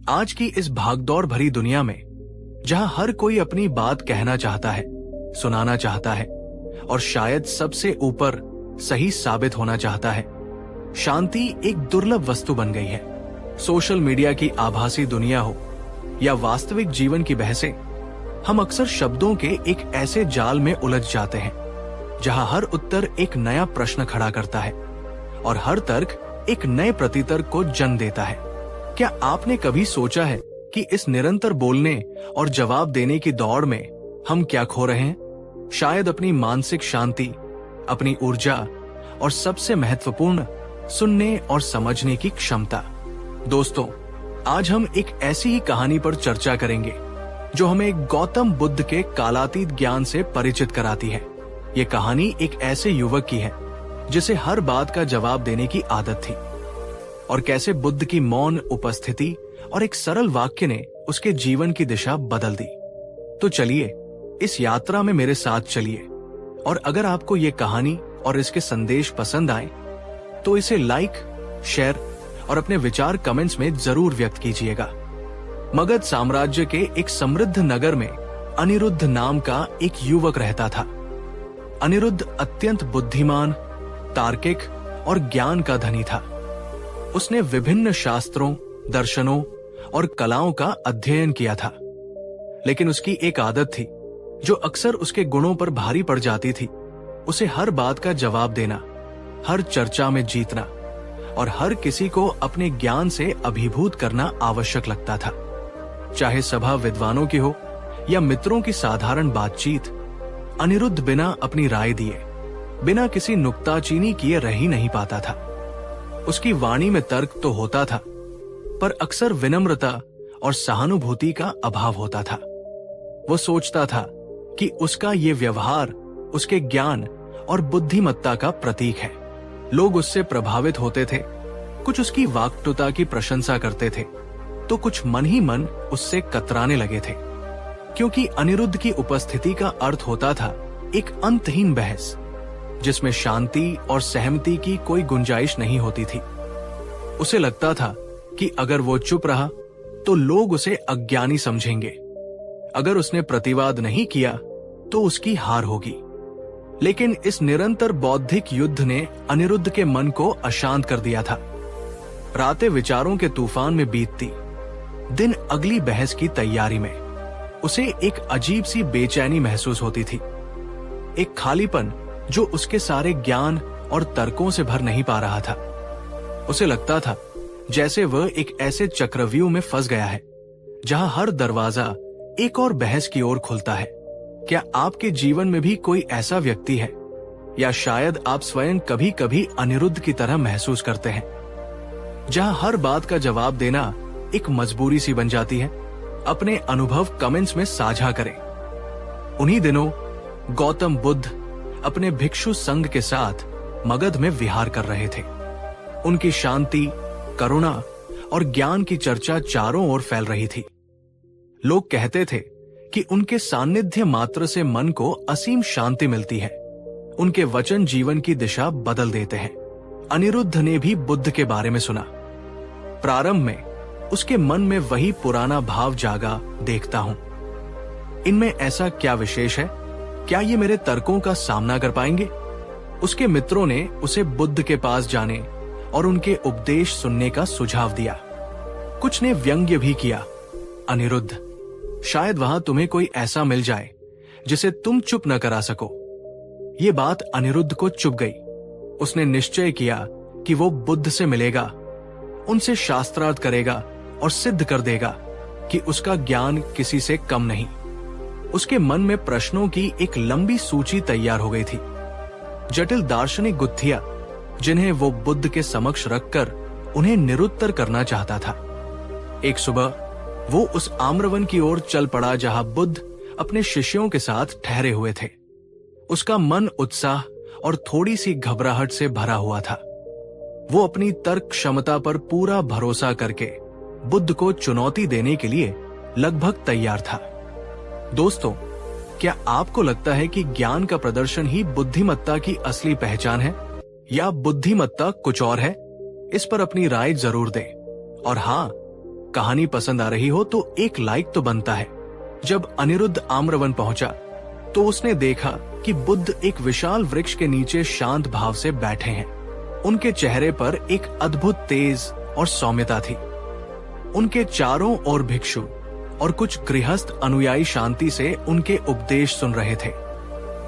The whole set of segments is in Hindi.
आज की इस भागदौड़ भरी दुनिया में जहां हर कोई अपनी बात कहना चाहता है, सुनाना चाहता है और शायद सबसे ऊपर सही साबित होना चाहता है, शांति एक दुर्लभ वस्तु बन गई है। सोशल मीडिया की आभासी दुनिया हो या वास्तविक जीवन की बहसें, हम अक्सर शब्दों के एक ऐसे जाल में उलझ जाते हैं जहां हर उत्तर एक नया प्रश्न खड़ा करता है और हर तर्क एक नए प्रतितर्क को जन्म देता है। क्या आपने कभी सोचा है कि इस निरंतर बोलने और जवाब देने की दौड़ में हम क्या खो रहे हैं? शायद अपनी मानसिक शांति, अपनी ऊर्जा और सबसे महत्वपूर्ण, सुनने और समझने की क्षमता। दोस्तों, आज हम एक ऐसी ही कहानी पर चर्चा करेंगे जो हमें गौतम बुद्ध के कालातीत ज्ञान से परिचित कराती है। ये कहानी एक ऐसे युवक की है जिसे हर बात का जवाब देने की आदत थी और कैसे बुद्ध की मौन उपस्थिति और एक सरल वाक्य ने उसके जीवन की दिशा बदल दी। तो चलिए इस यात्रा में मेरे साथ चलिए, और अगर आपको ये कहानी और इसके संदेश पसंद आए तो इसे लाइक, शेयर और अपने विचार कमेंट्स में जरूर व्यक्त कीजिएगा। मगध साम्राज्य के एक समृद्ध नगर में अनिरुद्ध नाम का एक युवक रहता था। अनिरुद्ध अत्यंत बुद्धिमान, तार्किक और ज्ञान का धनी था। उसने विभिन्न शास्त्रों, दर्शनों और कलाओं का अध्ययन किया था, लेकिन उसकी एक आदत थी जो अक्सर उसके गुणों पर भारी पड़ जाती थी। उसे हर बात का जवाब देना, हर चर्चा में जीतना और हर किसी को अपने ज्ञान से अभिभूत करना आवश्यक लगता था। चाहे सभा विद्वानों की हो या मित्रों की साधारण बातचीत, अनिरुद्ध बिना अपनी राय दिए, बिना किसी नुक्ताचीनी किए रह ही नहीं पाता था। उसकी वाणी में तर्क तो होता था, पर अक्सर विनम्रता और सहानुभूति का अभाव होता था। वो सोचता था कि उसका ये व्यवहार उसके ज्ञान और बुद्धिमत्ता का प्रतीक है। लोग उससे प्रभावित होते थे, कुछ उसकी वाक्टुता की प्रशंसा करते थे, तो कुछ मन ही मन उससे कतराने लगे थे, क्योंकि अनिरुद्ध की उपस्थिति का अर्थ होता था एक अंतहीन बहस जिसमें शांति और सहमति की कोई गुंजाइश नहीं होती थी। उसे लगता था कि अगर वो चुप रहा तो लोग उसे अज्ञानी समझेंगे, अगर उसने प्रतिवाद नहीं किया तो उसकी हार होगी। लेकिन इस निरंतर बौद्धिक युद्ध ने अनिरुद्ध के मन को अशांत कर दिया था। रातें विचारों के तूफान में बीतती, दिन अगली बहस की तैयारी में। उसे एक अजीब सी बेचैनी महसूस होती थी, एक खालीपन जो उसके सारे ज्ञान और तर्कों से भर नहीं पा रहा था। उसे लगता था जैसे वह एक ऐसे चक्रव्यूह में फंस गया है जहां हर दरवाजा एक और बहस की ओर खुलता है। क्या आपके जीवन में भी कोई ऐसा व्यक्ति है, या शायद आप स्वयं कभी कभी अनिरुद्ध की तरह महसूस करते हैं, जहां हर बात का जवाब देना एक मजबूरी सी बन जाती है? अपने अनुभव कमेंट्स में साझा करें। उन्हीं दिनों गौतम बुद्ध अपने भिक्षु संघ के साथ मगध में विहार कर रहे थे। उनकी शांति, करुणा और ज्ञान की चर्चा चारों ओर फैल रही थी। लोग कहते थे कि उनके सानिध्य मात्र से मन को असीम शांति मिलती है। उनके वचन जीवन की दिशा बदल देते हैं। अनिरुद्ध ने भी बुद्ध के बारे में सुना। प्रारंभ में उसके मन में वही पुराना भाव जागा, देखता हूं, इनमें ऐसा क्या विशेष है? क्या ये मेरे तर्कों का सामना कर पाएंगे? उसके मित्रों ने उसे बुद्ध के पास जाने और उनके उपदेश सुनने का सुझाव दिया। कुछ ने व्यंग्य भी किया, अनिरुद्ध, शायद वहां तुम्हें कोई ऐसा मिल जाए जिसे तुम चुप न करा सको। ये बात अनिरुद्ध को चुभ गई। उसने निश्चय किया कि वो बुद्ध से मिलेगा, उनसे शास्त्रार्थ करेगा और सिद्ध कर देगा कि उसका ज्ञान किसी से कम नहीं। उसके मन में प्रश्नों की एक लंबी सूची तैयार हो गई थी, जटिल दार्शनिक गुत्थियां जिन्हें वो बुद्ध के समक्ष रखकर उन्हें निरुत्तर करना चाहता था। एक सुबह वो उस आम्रवन की ओर चल पड़ा जहां बुद्ध अपने शिष्यों के साथ ठहरे हुए थे। उसका मन उत्साह और थोड़ी सी घबराहट से भरा हुआ था। वो अपनी तर्क क्षमता पर पूरा भरोसा करके बुद्ध को चुनौती देने के लिए लगभग तैयार था। दोस्तों, क्या आपको लगता है कि ज्ञान का प्रदर्शन ही बुद्धिमत्ता की असली पहचान है, या बुद्धिमत्ता कुछ और है? इस पर अपनी राय जरूर दें। और हाँ, कहानी पसंद आ रही हो तो एक लाइक तो बनता है। जब अनिरुद्ध आम्रवन पहुंचा तो उसने देखा कि बुद्ध एक विशाल वृक्ष के नीचे शांत भाव से बैठे हैं। उनके चेहरे पर एक अद्भुत तेज और सौम्यता थी। उनके चारों ओर भिक्षु और कुछ गृहस्थ अनुयायी शांति से उनके उपदेश सुन रहे थे।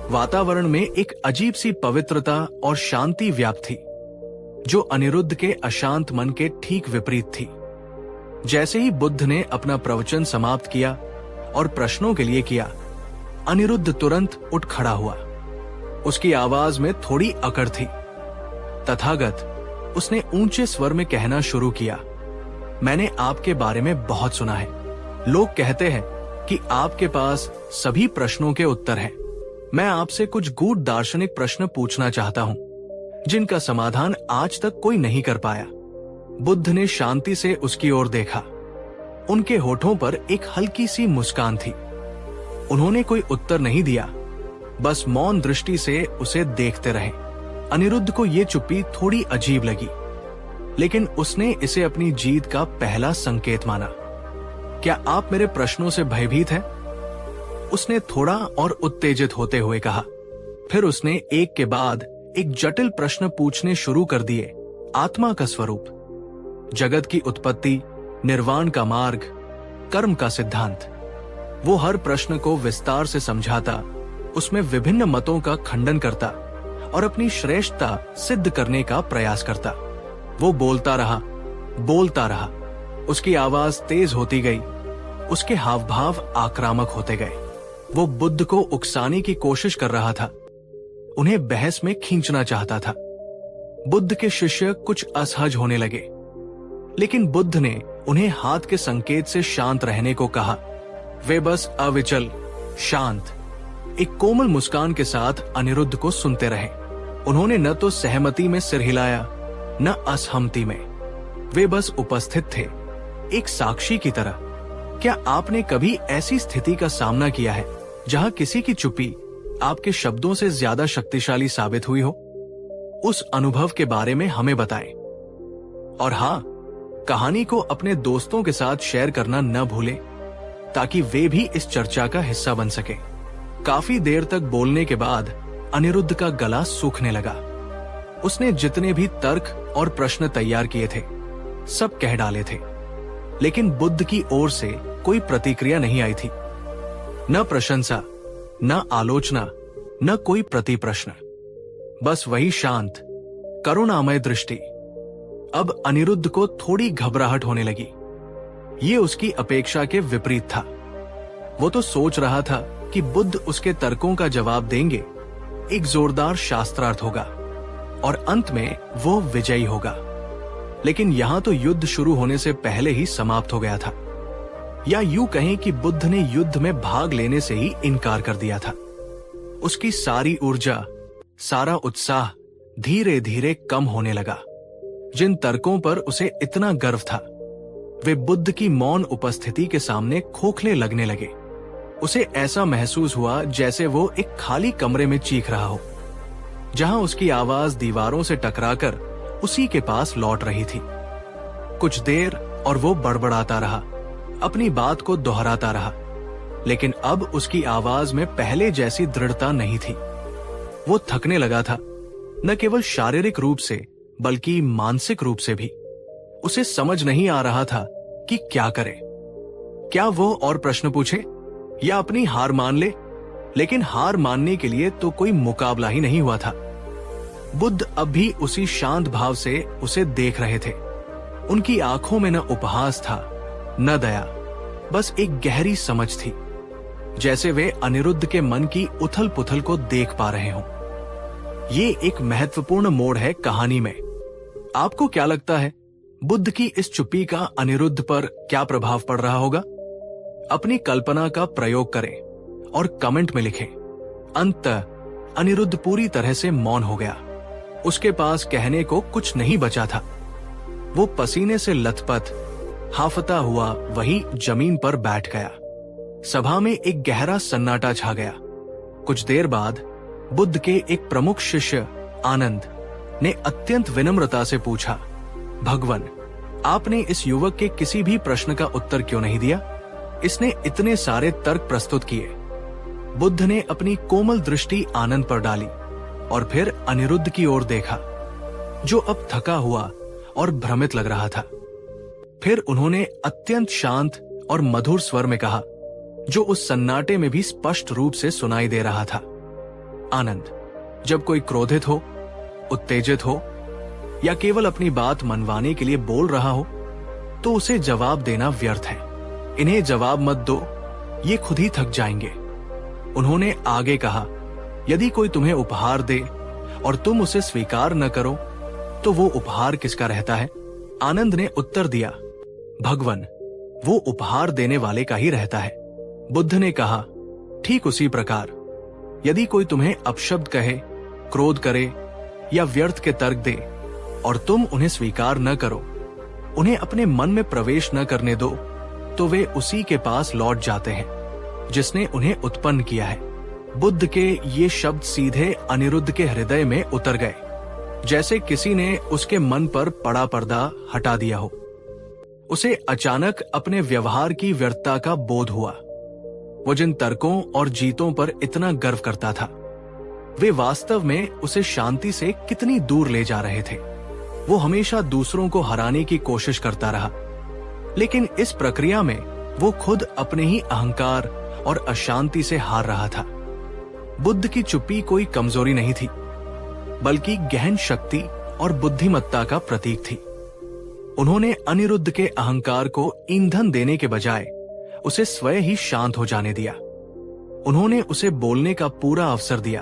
वातावरण में एक अजीब सी पवित्रता और शांति व्याप्त थी, जो अनिरुद्ध के अशांत मन के ठीक विपरीत थी। जैसे ही बुद्ध ने अपना प्रवचन समाप्त किया और प्रश्नों के लिए किया, अनिरुद्ध तुरंत उठ खड़ा हुआ। उसकी आवाज में थोड़ी अकड़ थी। तथागत, उसने ऊंचे स्वर में कहना शुरू किया, मैंने आपके बारे में बहुत सुना है। लोग कहते हैं कि आपके पास सभी प्रश्नों के उत्तर हैं। मैं आपसे कुछ गूढ़ दार्शनिक प्रश्न पूछना चाहता हूं, जिनका समाधान आज तक कोई नहीं कर पाया। बुद्ध ने शांति से उसकी ओर देखा। उनके होठों पर एक हल्की सी मुस्कान थी। उन्होंने कोई उत्तर नहीं दिया, बस मौन दृष्टि से उसे देखते रहे। अनिरुद्ध को यह चुप्पी थोड़ी अजीब लगी, लेकिन उसने इसे अपनी जीत का पहला संकेत माना। क्या आप मेरे प्रश्नों से भयभीत हैं? उसने थोड़ा और उत्तेजित होते हुए कहा। फिर उसने एक के बाद एक जटिल प्रश्न पूछने शुरू कर दिए। आत्मा का स्वरूप, जगत की उत्पत्ति, निर्वाण का मार्ग, कर्म का सिद्धांत। वो हर प्रश्न को विस्तार से समझाता, उसमें विभिन्न मतों का खंडन करता और अपनी श्रेष्ठता सिद्ध करने का प्रयास करता। वो बोलता रहा। उसकी आवाज तेज होती गई, उसके हाव भाव आक्रामक होते गए। वो बुद्ध को उकसाने की कोशिश कर रहा था, उन्हें बहस में खींचना चाहता था। बुद्ध के शिष्य कुछ असहज होने लगे, लेकिन बुद्ध ने उन्हें हाथ के संकेत से शांत रहने को कहा। वे बस अविचल, शांत, एक कोमल मुस्कान के साथ अनिरुद्ध को सुनते रहे। उन्होंने न तो सहमति में सिर हिलाया, न असहमति में। वे बस उपस्थित थे, एक साक्षी की तरह। क्या आपने कभी ऐसी स्थिति का सामना किया है जहां किसी की चुप्पी आपके शब्दों से ज्यादा शक्तिशाली साबित हुई हो? उस अनुभव के बारे में हमें बताएं। और हाँ, कहानी को अपने दोस्तों के साथ शेयर करना न भूलें, ताकि वे भी इस चर्चा का हिस्सा बन सके। काफी देर तक बोलने के बाद अनिरुद्ध का गला सूखने लगा। उसने जितने भी तर्क और प्रश्न तैयार किए थे, सब कह डाले थे, लेकिन बुद्ध की ओर से कोई प्रतिक्रिया नहीं आई थी। न प्रशंसा, न आलोचना, न कोई प्रति प्रश्न, बस वही शांत, करुणामय दृष्टि। अब अनिरुद्ध को थोड़ी घबराहट होने लगी। ये उसकी अपेक्षा के विपरीत था। वो तो सोच रहा था कि बुद्ध उसके तर्कों का जवाब देंगे, एक जोरदार शास्त्रार्थ होगा और अंत में वो विजयी होगा। लेकिन यहां तो युद्ध शुरू होने से पहले ही समाप्त हो गया था, या यूं कहें कि बुद्ध ने युद्ध में भाग लेने से ही इनकार कर दिया था। उसकी सारी ऊर्जा, सारा उत्साह धीरे धीरे कम होने लगा। जिन तर्कों पर उसे इतना गर्व था, वे बुद्ध की मौन उपस्थिति के सामने खोखले लगने लगे। उसे ऐसा महसूस हुआ जैसे वो एक खाली कमरे में चीख रहा हो, जहां उसकी आवाज दीवारों से टकराकर उसी के पास लौट रही थी। कुछ देर और वो बड़बड़ाता रहा, अपनी बात को दोहराता रहा, लेकिन अब उसकी आवाज में पहले जैसी दृढ़ता नहीं थी। वो थकने लगा था, न केवल शारीरिक रूप से बल्कि मानसिक रूप से भी। उसे समझ नहीं आ रहा था कि क्या करे। क्या वो और प्रश्न पूछे या अपनी हार मान ले? लेकिन हार मानने के लिए तो कोई मुकाबला ही नहीं हुआ था। बुद्ध अब भी उसी शांत भाव से उसे देख रहे थे। उनकी आंखों में न उपहास था, न दया, बस एक गहरी समझ थी, जैसे वे अनिरुद्ध के मन की उथल पुथल को देख पा रहे हों। ये एक महत्वपूर्ण मोड़ है कहानी में। आपको क्या लगता है, बुद्ध की इस चुप्पी का अनिरुद्ध पर क्या प्रभाव पड़ रहा होगा? अपनी कल्पना का प्रयोग करें और कमेंट में लिखें। अंततः अनिरुद्ध पूरी तरह से मौन हो गया। उसके पास कहने को कुछ नहीं बचा था। वो पसीने से लथपथ, हाफता हुआ वही जमीन पर बैठ गया। सभा में एक गहरा सन्नाटा छा गया। कुछ देर बाद बुद्ध के एक प्रमुख शिष्य आनंद ने अत्यंत विनम्रता से पूछा, भगवन, आपने इस युवक के किसी भी प्रश्न का उत्तर क्यों नहीं दिया? इसने इतने सारे तर्क प्रस्तुत किए। बुद्ध ने अपनी कोमल दृष्टि आनंद पर डाली और फिर अनिरुद्ध की ओर देखा, जो अब थका हुआ और भ्रमित लग रहा था। फिर उन्होंने अत्यंत शांत और मधुर स्वर में कहा, जो उस सन्नाटे में भी स्पष्ट रूप से सुनाई दे रहा था, आनंद, जब कोई क्रोधित हो, उत्तेजित हो या केवल अपनी बात मनवाने के लिए बोल रहा हो, तो उसे जवाब देना व्यर्थ है। इन्हें जवाब मत दो, ये खुद ही थक जाएंगे। उन्होंने आगे कहा, यदि कोई तुम्हें उपहार दे और तुम उसे स्वीकार न करो, तो वो उपहार किसका रहता है? आनंद ने उत्तर दिया, भगवन, वो उपहार देने वाले का ही रहता है। बुद्ध ने कहा, ठीक उसी प्रकार यदि कोई तुम्हें अपशब्द कहे, क्रोध करे या व्यर्थ के तर्क दे और तुम उन्हें स्वीकार न करो, उन्हें अपने मन में प्रवेश न करने दो, तो वे उसी के पास लौट जाते हैं जिसने उन्हें उत्पन्न किया है। बुद्ध के ये शब्द सीधे अनिरुद्ध के हृदय में उतर गए, जैसे किसी ने उसके मन पर पड़ा पर्दा हटा दिया हो। उसे अचानक अपने व्यवहार की व्यर्थता का बोध हुआ। वो जिन तर्कों और जीतों पर इतना गर्व करता था, वे वास्तव में उसे शांति से कितनी दूर ले जा रहे थे। वो हमेशा दूसरों को हराने की कोशिश करता रहा, लेकिन इस प्रक्रिया में वो खुद अपने ही अहंकार और अशांति से हार रहा था। बुद्ध की चुप्पी कोई कमजोरी नहीं थी, बल्कि गहन शक्ति और बुद्धिमत्ता का प्रतीक थी। उन्होंने अनिरुद्ध के अहंकार को ईंधन देने के बजाय उसे स्वयं ही शांत हो जाने दिया। उन्होंने उसे बोलने का पूरा अवसर दिया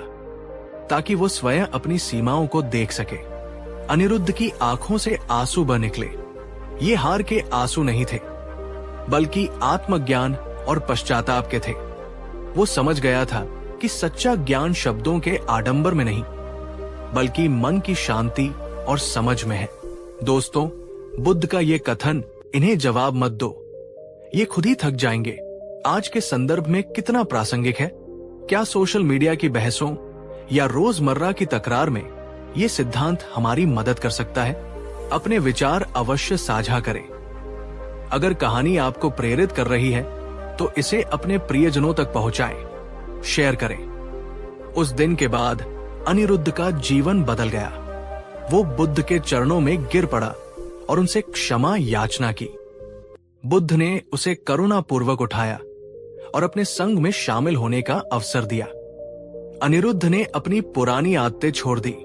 ताकि वो स्वयं अपनी सीमाओं को देख सके। अनिरुद्ध की आंखों से आंसू बह निकले। ये हार के आंसू नहीं थे, बल्कि आत्मज्ञान और पश्चाताप के थे। वो समझ गया था कि सच्चा ज्ञान शब्दों के आडंबर में नहीं, बल्कि मन की शांति और समझ में है। दोस्तों, बुद्ध का ये कथन, इन्हें जवाब मत दो, ये खुद ही थक जाएंगे, आज के संदर्भ में कितना प्रासंगिक है। क्या सोशल मीडिया की बहसों या रोजमर्रा की तकरार में ये सिद्धांत हमारी मदद कर सकता है? अपने विचार अवश्य साझा करें। अगर कहानी आपको प्रेरित कर रही है तो इसे अपने प्रियजनों तक पहुंचाएं, शेयर करें। उस दिन के बाद अनिरुद्ध का जीवन बदल गया। वो बुद्ध के चरणों में गिर पड़ा और उनसे क्षमा याचना की। बुद्ध ने उसे करुणापूर्वक उठाया और अपने संग में शामिल होने का अवसर दिया। अनिरुद्ध ने अपनी पुरानी आदतें छोड़ दी।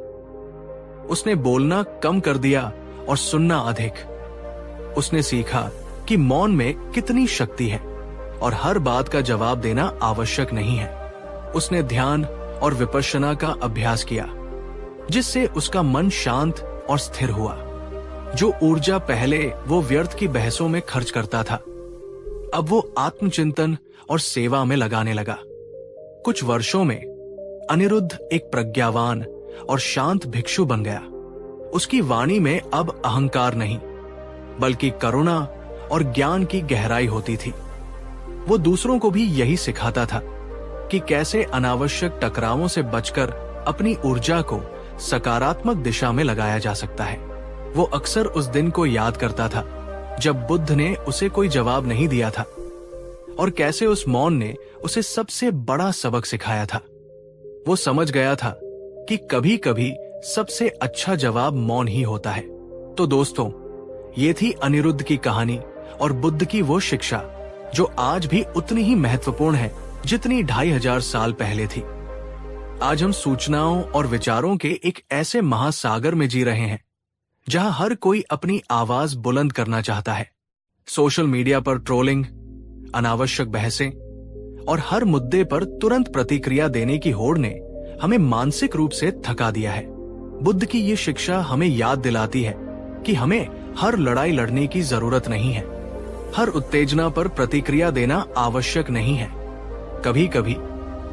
उसने बोलना कम कर दिया और सुनना अधिक। उसने सीखा कि मौन में कितनी शक्ति है और हर बात का जवाब देना आवश्यक नहीं है। उसने ध्यान और विपश्यना का अभ्यास किया, जिससे उसका मन शांत और स्थिर हुआ। जो ऊर्जा पहले वो व्यर्थ की बहसों में खर्च करता था, अब वो आत्मचिंतन और सेवा में लगाने लगा। कुछ वर्षों में अनिरुद्ध एक प्रज्ञावान और शांत भिक्षु बन गया। उसकी वाणी में अब अहंकार नहीं, बल्कि करुणा और ज्ञान की गहराई होती थी। वो दूसरों को भी यही सिखाता था कि कैसे अनावश्यक टकरावों से बचकर अपनी ऊर्जा को सकारात्मक दिशा में लगाया जा सकता है। वो अक्सर उस दिन को याद करता था जब बुद्ध ने उसे कोई जवाब नहीं दिया था, और कैसे उस मौन ने उसे सबसे बड़ा सबक सिखाया था। वो समझ गया था कि कभी कभी सबसे अच्छा जवाब मौन ही होता है। तो दोस्तों, ये थी अनिरुद्ध की कहानी और बुद्ध की वो शिक्षा जो आज भी उतनी ही महत्वपूर्ण है जितनी 2500 साल पहले थी। आज हम सूचनाओं और विचारों के एक ऐसे महासागर में जी रहे हैं जहां हर कोई अपनी आवाज बुलंद करना चाहता है। सोशल मीडिया पर ट्रोलिंग, अनावश्यक बहसें और हर मुद्दे पर तुरंत प्रतिक्रिया देने की होड़ ने हमें मानसिक रूप से थका दिया है। बुद्ध की ये शिक्षा हमें याद दिलाती है कि हमें हर लड़ाई लड़ने की जरूरत नहीं है। हर उत्तेजना पर प्रतिक्रिया देना आवश्यक नहीं है। कभी कभी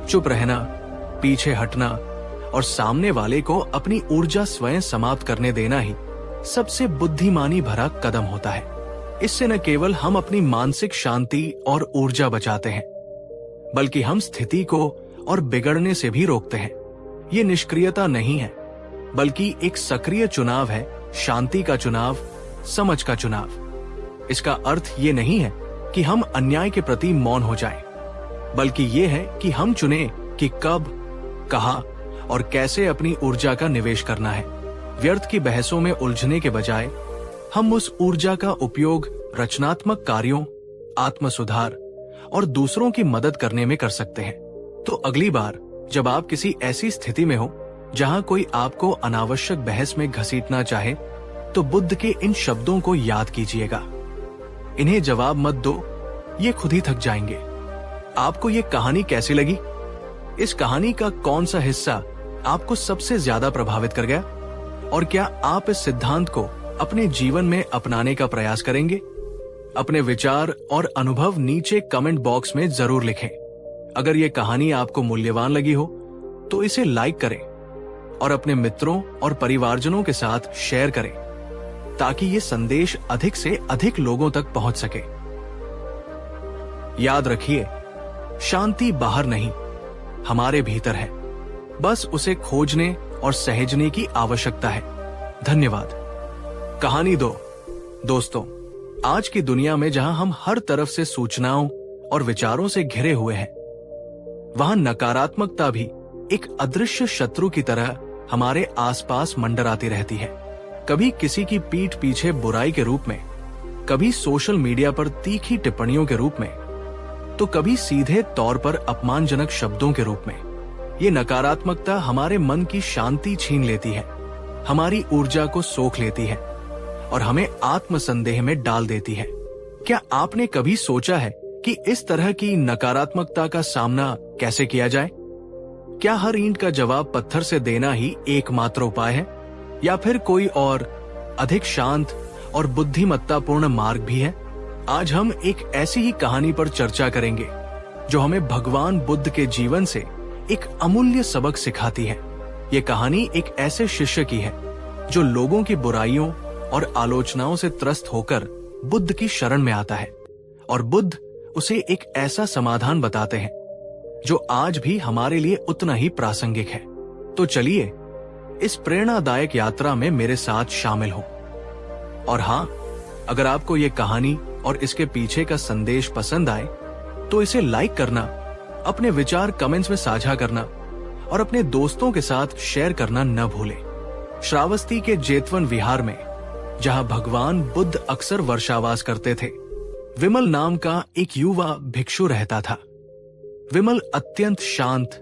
चुप रहना, पीछे हटना और सामने वाले को अपनी ऊर्जा स्वयं समाप्त करने देना ही सबसे बुद्धिमानी भरा कदम होता है। इससे न केवल हम अपनी मानसिक शांति और ऊर्जा बचाते हैं, बल्कि हम स्थिति को और बिगड़ने से भी रोकते हैं। ये निष्क्रियता नहीं है, बल्कि एक सक्रिय चुनाव है, शांति का चुनाव, समझ का चुनाव। इसका अर्थ ये नहीं है कि हम अन्याय के प्रति मौन हो जाएं, बल्कि ये है कि हम चुनें कि कब, कहां और कैसे अपनी ऊर्जा का निवेश करना है। व्यर्थ की बहसों में उलझने के बजाय हम उस ऊर्जा का उपयोग रचनात्मक कार्यों, आत्म सुधार और दूसरों की मदद करने में कर सकते हैं। तो अगली बार जब आप किसी ऐसी स्थिति में हो जहां कोई आपको अनावश्यक बहस में घसीटना चाहे, तो बुद्ध के इन शब्दों को याद कीजिएगा। इन्हें जवाब मत दो, ये खुद ही थक जाएंगे। आपको ये कहानी कैसी लगी? इस कहानी का कौन सा हिस्सा आपको सबसे ज्यादा प्रभावित कर गया? और क्या आप इस सिद्धांत को अपने जीवन में अपनाने का प्रयास करेंगे? अपने विचार और अनुभव नीचे कमेंट बॉक्स में जरूर लिखें। अगर ये कहानी आपको मूल्यवान लगी हो तो इसे लाइक करें और अपने मित्रों और परिवारजनों के साथ शेयर करें, ताकि ये संदेश अधिक से अधिक लोगों तक पहुंच सके। याद रखिए, शांति बाहर नहीं, हमारे भीतर है। बस उसे खोजने और सहेजने की आवश्यकता है। धन्यवाद। कहानी 2। दोस्तों, आज की दुनिया में जहां हम हर तरफ से सूचनाओं और विचारों से घिरे हुए हैं, वहां नकारात्मकता भी एक अदृश्य शत्रु की तरह हमारे आसपास मंडराती रहती है। कभी किसी की पीठ पीछे बुराई के रूप में, कभी सोशल मीडिया पर तीखी टिप्पणियों के रूप में, तो कभी सीधे तौर पर अपमानजनक शब्दों के रूप में। ये नकारात्मकता हमारे मन की शांति छीन लेती है, हमारी ऊर्जा को सोख लेती है और हमें आत्मसंदेह में डाल देती है। क्या आपने कभी सोचा है कि इस तरह की नकारात्मकता का सामना कैसे किया जाए? क्या हर ईंट का जवाब पत्थर से देना ही एकमात्र उपाय है, या फिर कोई और अधिक शांत और बुद्धिमत्तापूर्ण मार्ग भी है? आज हम एक ऐसी ही कहानी पर चर्चा करेंगे जो हमें भगवान बुद्ध के जीवन से एक अमूल्य सबक सिखाती है। ये कहानी एक ऐसे शिष्य की है जो लोगों की बुराइयों और आलोचनाओं से त्रस्त होकर बुद्ध की शरण में आता है, और बुद्ध उसे एक ऐसा समाधान बताते हैं जो आज भी हमारे लिए उतना ही प्रासंगिक है। तो चलिए इस प्रेरणादायक यात्रा में मेरे साथ शामिल हो। और हाँ, अगर आपको ये कहानी और इसके पीछे का संदेश पसंद आए तो इसे लाइक करना, अपने विचार कमेंट्स में साझा करना और अपने दोस्तों के साथ शेयर करना न भूलें। श्रावस्ती के जेतवन विहार में, जहां भगवान बुद्ध अक्सर वर्षावास करते थे, विमल नाम का एक युवा भिक्षु रहता था। विमल अत्यंत शांत,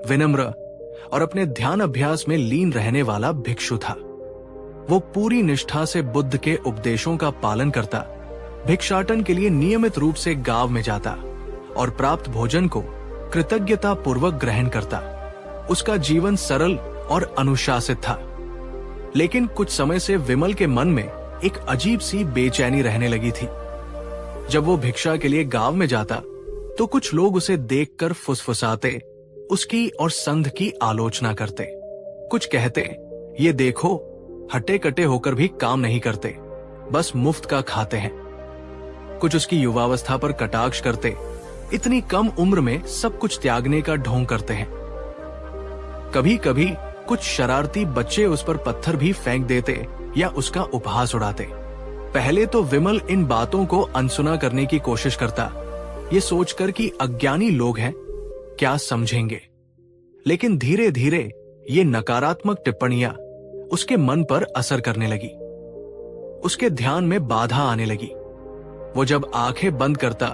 विनम्र और अपने ध्यान अभ्यास में लीन रहने वाला भिक्षु था। वो पूरी निष्ठा से बुद्ध के उपदेशों का पालन करता, भिक्षाटन के लिए नियमित रूप से गांव में जाता और प्राप्त भोजन को कृतज्ञता पूर्वक ग्रहण करता। उसका जीवन सरल और अनुशासित था। लेकिन कुछ समय से विमल के मन में एक अजीब सी बेचैनी रहने लगी थी। जब वो भिक्षा के लिए गांव में जाता तो कुछ लोग उसे देखकर फुसफुसाते, उसकी और संघ की आलोचना करते। कुछ कहते, ये देखो, हटे कटे होकर भी काम नहीं करते, बस मुफ्त का खाते हैं। कुछ उसकी युवावस्था पर कटाक्ष करते, इतनी कम उम्र में सब कुछ त्यागने का ढोंग करते हैं। कभी कभी कुछ शरारती बच्चे उस पर पत्थर भी फेंक देते या उसका उपहास उड़ाते। पहले तो विमल इन बातों को अनसुना करने की कोशिश करता, ये सोचकर कि अज्ञानी लोग हैं, क्या समझेंगे। लेकिन धीरे धीरे ये नकारात्मक टिप्पणियां उसके मन पर असर करने लगी। उसके ध्यान में बाधा आने लगी। वो जब आंखें बंद करता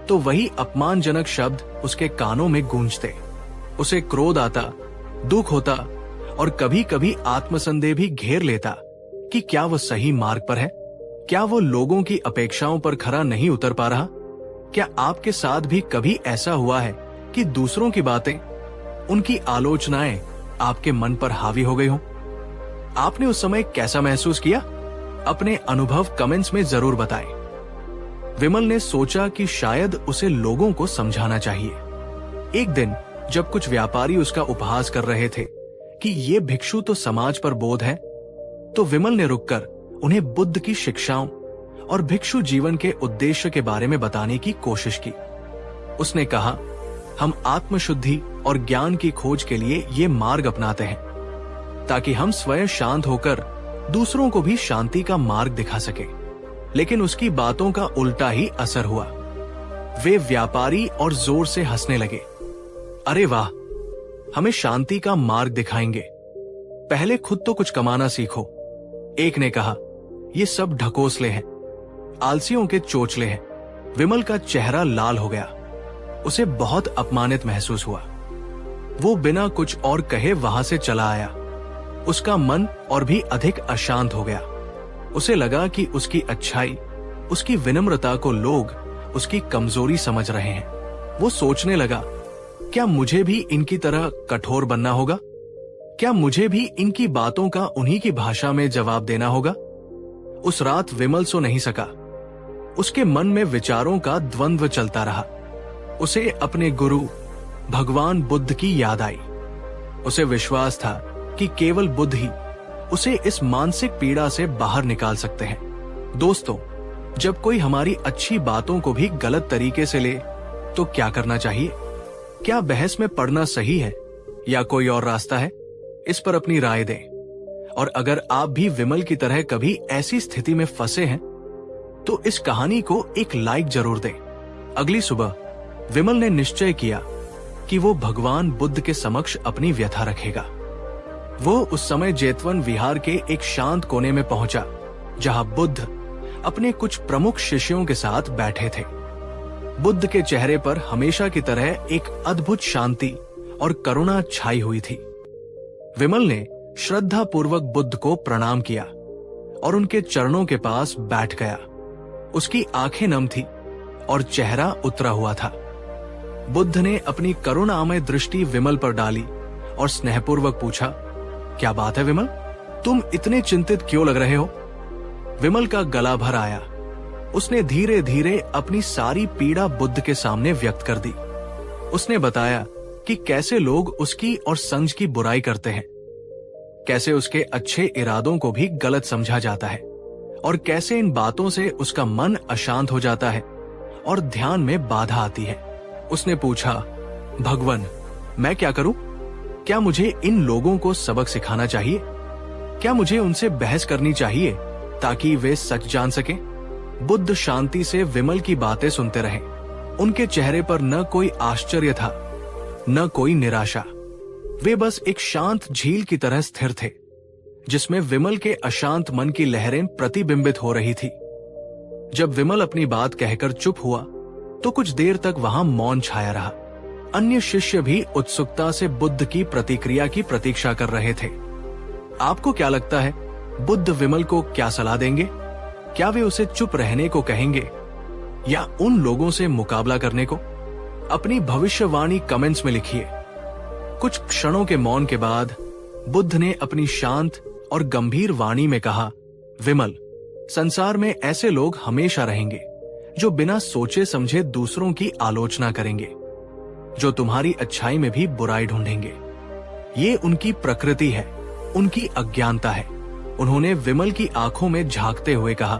तो वही अपमानजनक शब्द उसके कानों में गूंजते। उसे क्रोध आता, दुख होता और कभी कभी आत्मसंदेह भी घेर लेता कि क्या वो सही मार्ग पर है, क्या वो लोगों की अपेक्षाओं पर खरा नहीं उतर पा रहा। क्या आपके साथ भी कभी ऐसा हुआ है कि दूसरों की बातें, उनकी आलोचनाएं आपके मन पर हावी हो गई हो? आपने उस समय कैसा महसूस किया? अपने अनुभव कमेंट्स में जरूर बताएं। विमल ने सोचा कि शायद उसे लोगों को समझाना चाहिए। एक दिन जब कुछ व्यापारी उसका उपहास कर रहे थे कि ये भिक्षु तो समाज पर बोझ है, तो विमल ने रुककर उन्हें बुद्ध की शिक्षाओं और भिक्षु जीवन के उद्देश्य के बारे में बताने की कोशिश की। उसने कहा, हम आत्मशुद्धि और ज्ञान की खोज के लिए ये मार्ग अपनाते हैं ताकि हम स्वयं शांत होकर दूसरों को भी शांति का मार्ग दिखा सके। लेकिन उसकी बातों का उल्टा ही असर हुआ। वे व्यापारी और जोर से हंसने लगे। अरे वाह, हमें शांति का मार्ग दिखाएंगे, पहले खुद तो कुछ कमाना सीखो। एक ने कहा, ये सब ढकोसले हैं, आलसियों के चोचले हैं। विमल का चेहरा लाल हो गया। उसे बहुत अपमानित महसूस हुआ। वो बिना कुछ और कहे वहां से चला आया। उसका मन और भी अधिक अशांत हो गया। उसे लगा कि उसकी अच्छाई, उसकी विनम्रता को लोग उसकी कमजोरी समझ रहे हैं। वो सोचने लगा, क्या मुझे भी इनकी तरह कठोर बनना होगा? क्या मुझे भी इनकी बातों का उन्हीं की भाषा में जवाब देना होगा? उस रात विमल सो नहीं सका। उसके मन में विचारों का द्वंद्व चलता रहा। उसे अपने गुरु भगवान बुद्ध की याद आई। उसे विश्वास था कि केवल बुद्ध ही उसे इस मानसिक पीड़ा से बाहर निकाल सकते हैं। दोस्तों, जब कोई हमारी अच्छी बातों को भी गलत तरीके से ले तो क्या करना चाहिए? क्या बहस में पड़ना सही है या कोई और रास्ता है? इस पर अपनी राय दें। और अगर आप भी विमल की तरह कभी ऐसी स्थिति में फंसे हैं तो इस कहानी को एक लाइक जरूर दें। अगली सुबह विमल ने निश्चय किया कि वो भगवान बुद्ध के समक्ष अपनी व्यथा रखेगा। वो उस समय जेतवन विहार के एक शांत कोने में पहुंचा, जहां बुद्ध अपने कुछ प्रमुख शिष्यों के साथ बैठे थे। बुद्ध के चेहरे पर हमेशा की तरह एक अद्भुत शांति और करुणा छाई हुई थी। विमल ने श्रद्धा पूर्वक बुद्ध को प्रणाम किया और उनके चरणों के पास बैठ गया। उसकी आंखें नम थी और चेहरा उतरा हुआ था। बुद्ध ने अपनी करुणामय दृष्टि विमल पर डाली और स्नेहपूर्वक पूछा, क्या बात है विमल, तुम इतने चिंतित क्यों लग रहे हो? विमल का गला भर आया। उसने धीरे धीरे अपनी सारी पीड़ा बुद्ध के सामने व्यक्त कर दी। उसने बताया कि कैसे लोग उसकी और संघ की बुराई करते हैं, कैसे उसके अच्छे इरादों को भी गलत समझा जाता है और कैसे इन बातों से उसका मन अशांत हो जाता है और ध्यान में बाधा आती है। उसने पूछा, भगवान, मैं क्या करूं? क्या मुझे इन लोगों को सबक सिखाना चाहिए? क्या मुझे उनसे बहस करनी चाहिए ताकि वे सच जान सकें? बुद्ध शांति से विमल की बातें सुनते रहे। उनके चेहरे पर न कोई आश्चर्य था, न कोई निराशा। वे बस एक शांत झील की तरह स्थिर थे, जिसमें विमल के अशांत मन की लहरें प्रतिबिंबित हो रही थी। जब विमल अपनी बात कहकर चुप हुआ तो कुछ देर तक वहां मौन छाया रहा। अन्य शिष्य भी उत्सुकता से बुद्ध की प्रतिक्रिया की प्रतीक्षा कर रहे थे। आपको क्या लगता है, बुद्ध विमल को क्या सलाह देंगे? क्या वे उसे चुप रहने को कहेंगे या उन लोगों से मुकाबला करने को? अपनी भविष्यवाणी कमेंट्स में लिखिए। कुछ क्षणों के मौन के बाद बुद्ध ने अपनी शांत और गंभीर वाणी में कहा, विमल, संसार में ऐसे लोग हमेशा रहेंगे जो बिना सोचे समझे दूसरों की आलोचना करेंगे, जो तुम्हारी अच्छाई में भी बुराई ढूंढेंगे। ये उनकी प्रकृति है, उनकी अज्ञानता है। उन्होंने विमल की आंखों में झांकते हुए कहा,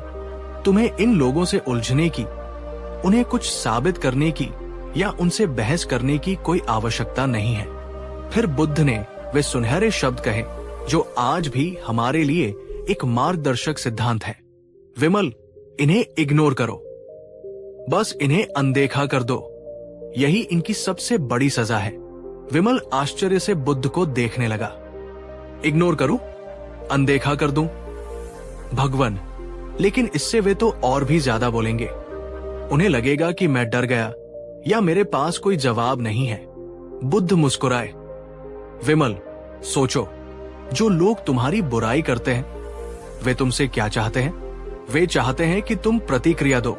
तुम्हें इन लोगों से उलझने की, उन्हें कुछ साबित करने की या उनसे बहस करने की कोई आवश्यकता नहीं है। फिर बुद्ध ने वे सुनहरे शब्द कहे जो आज भी हमारे लिए एक मार्गदर्शक सिद्धांत है। विमल, इन्हें इग्नोर करो, बस इन्हें अनदेखा कर दो। यही इनकी सबसे बड़ी सजा है। विमल आश्चर्य से बुद्ध को देखने लगा। इग्नोर करूं? अनदेखा कर दूं? भगवान, लेकिन इससे वे तो और भी ज्यादा बोलेंगे। उन्हें लगेगा कि मैं डर गया या मेरे पास कोई जवाब नहीं है। बुद्ध मुस्कुराए। विमल, सोचो, जो लोग तुम्हारी बुराई करते हैं वे तुमसे क्या चाहते हैं? वे चाहते हैं कि तुम प्रतिक्रिया दो।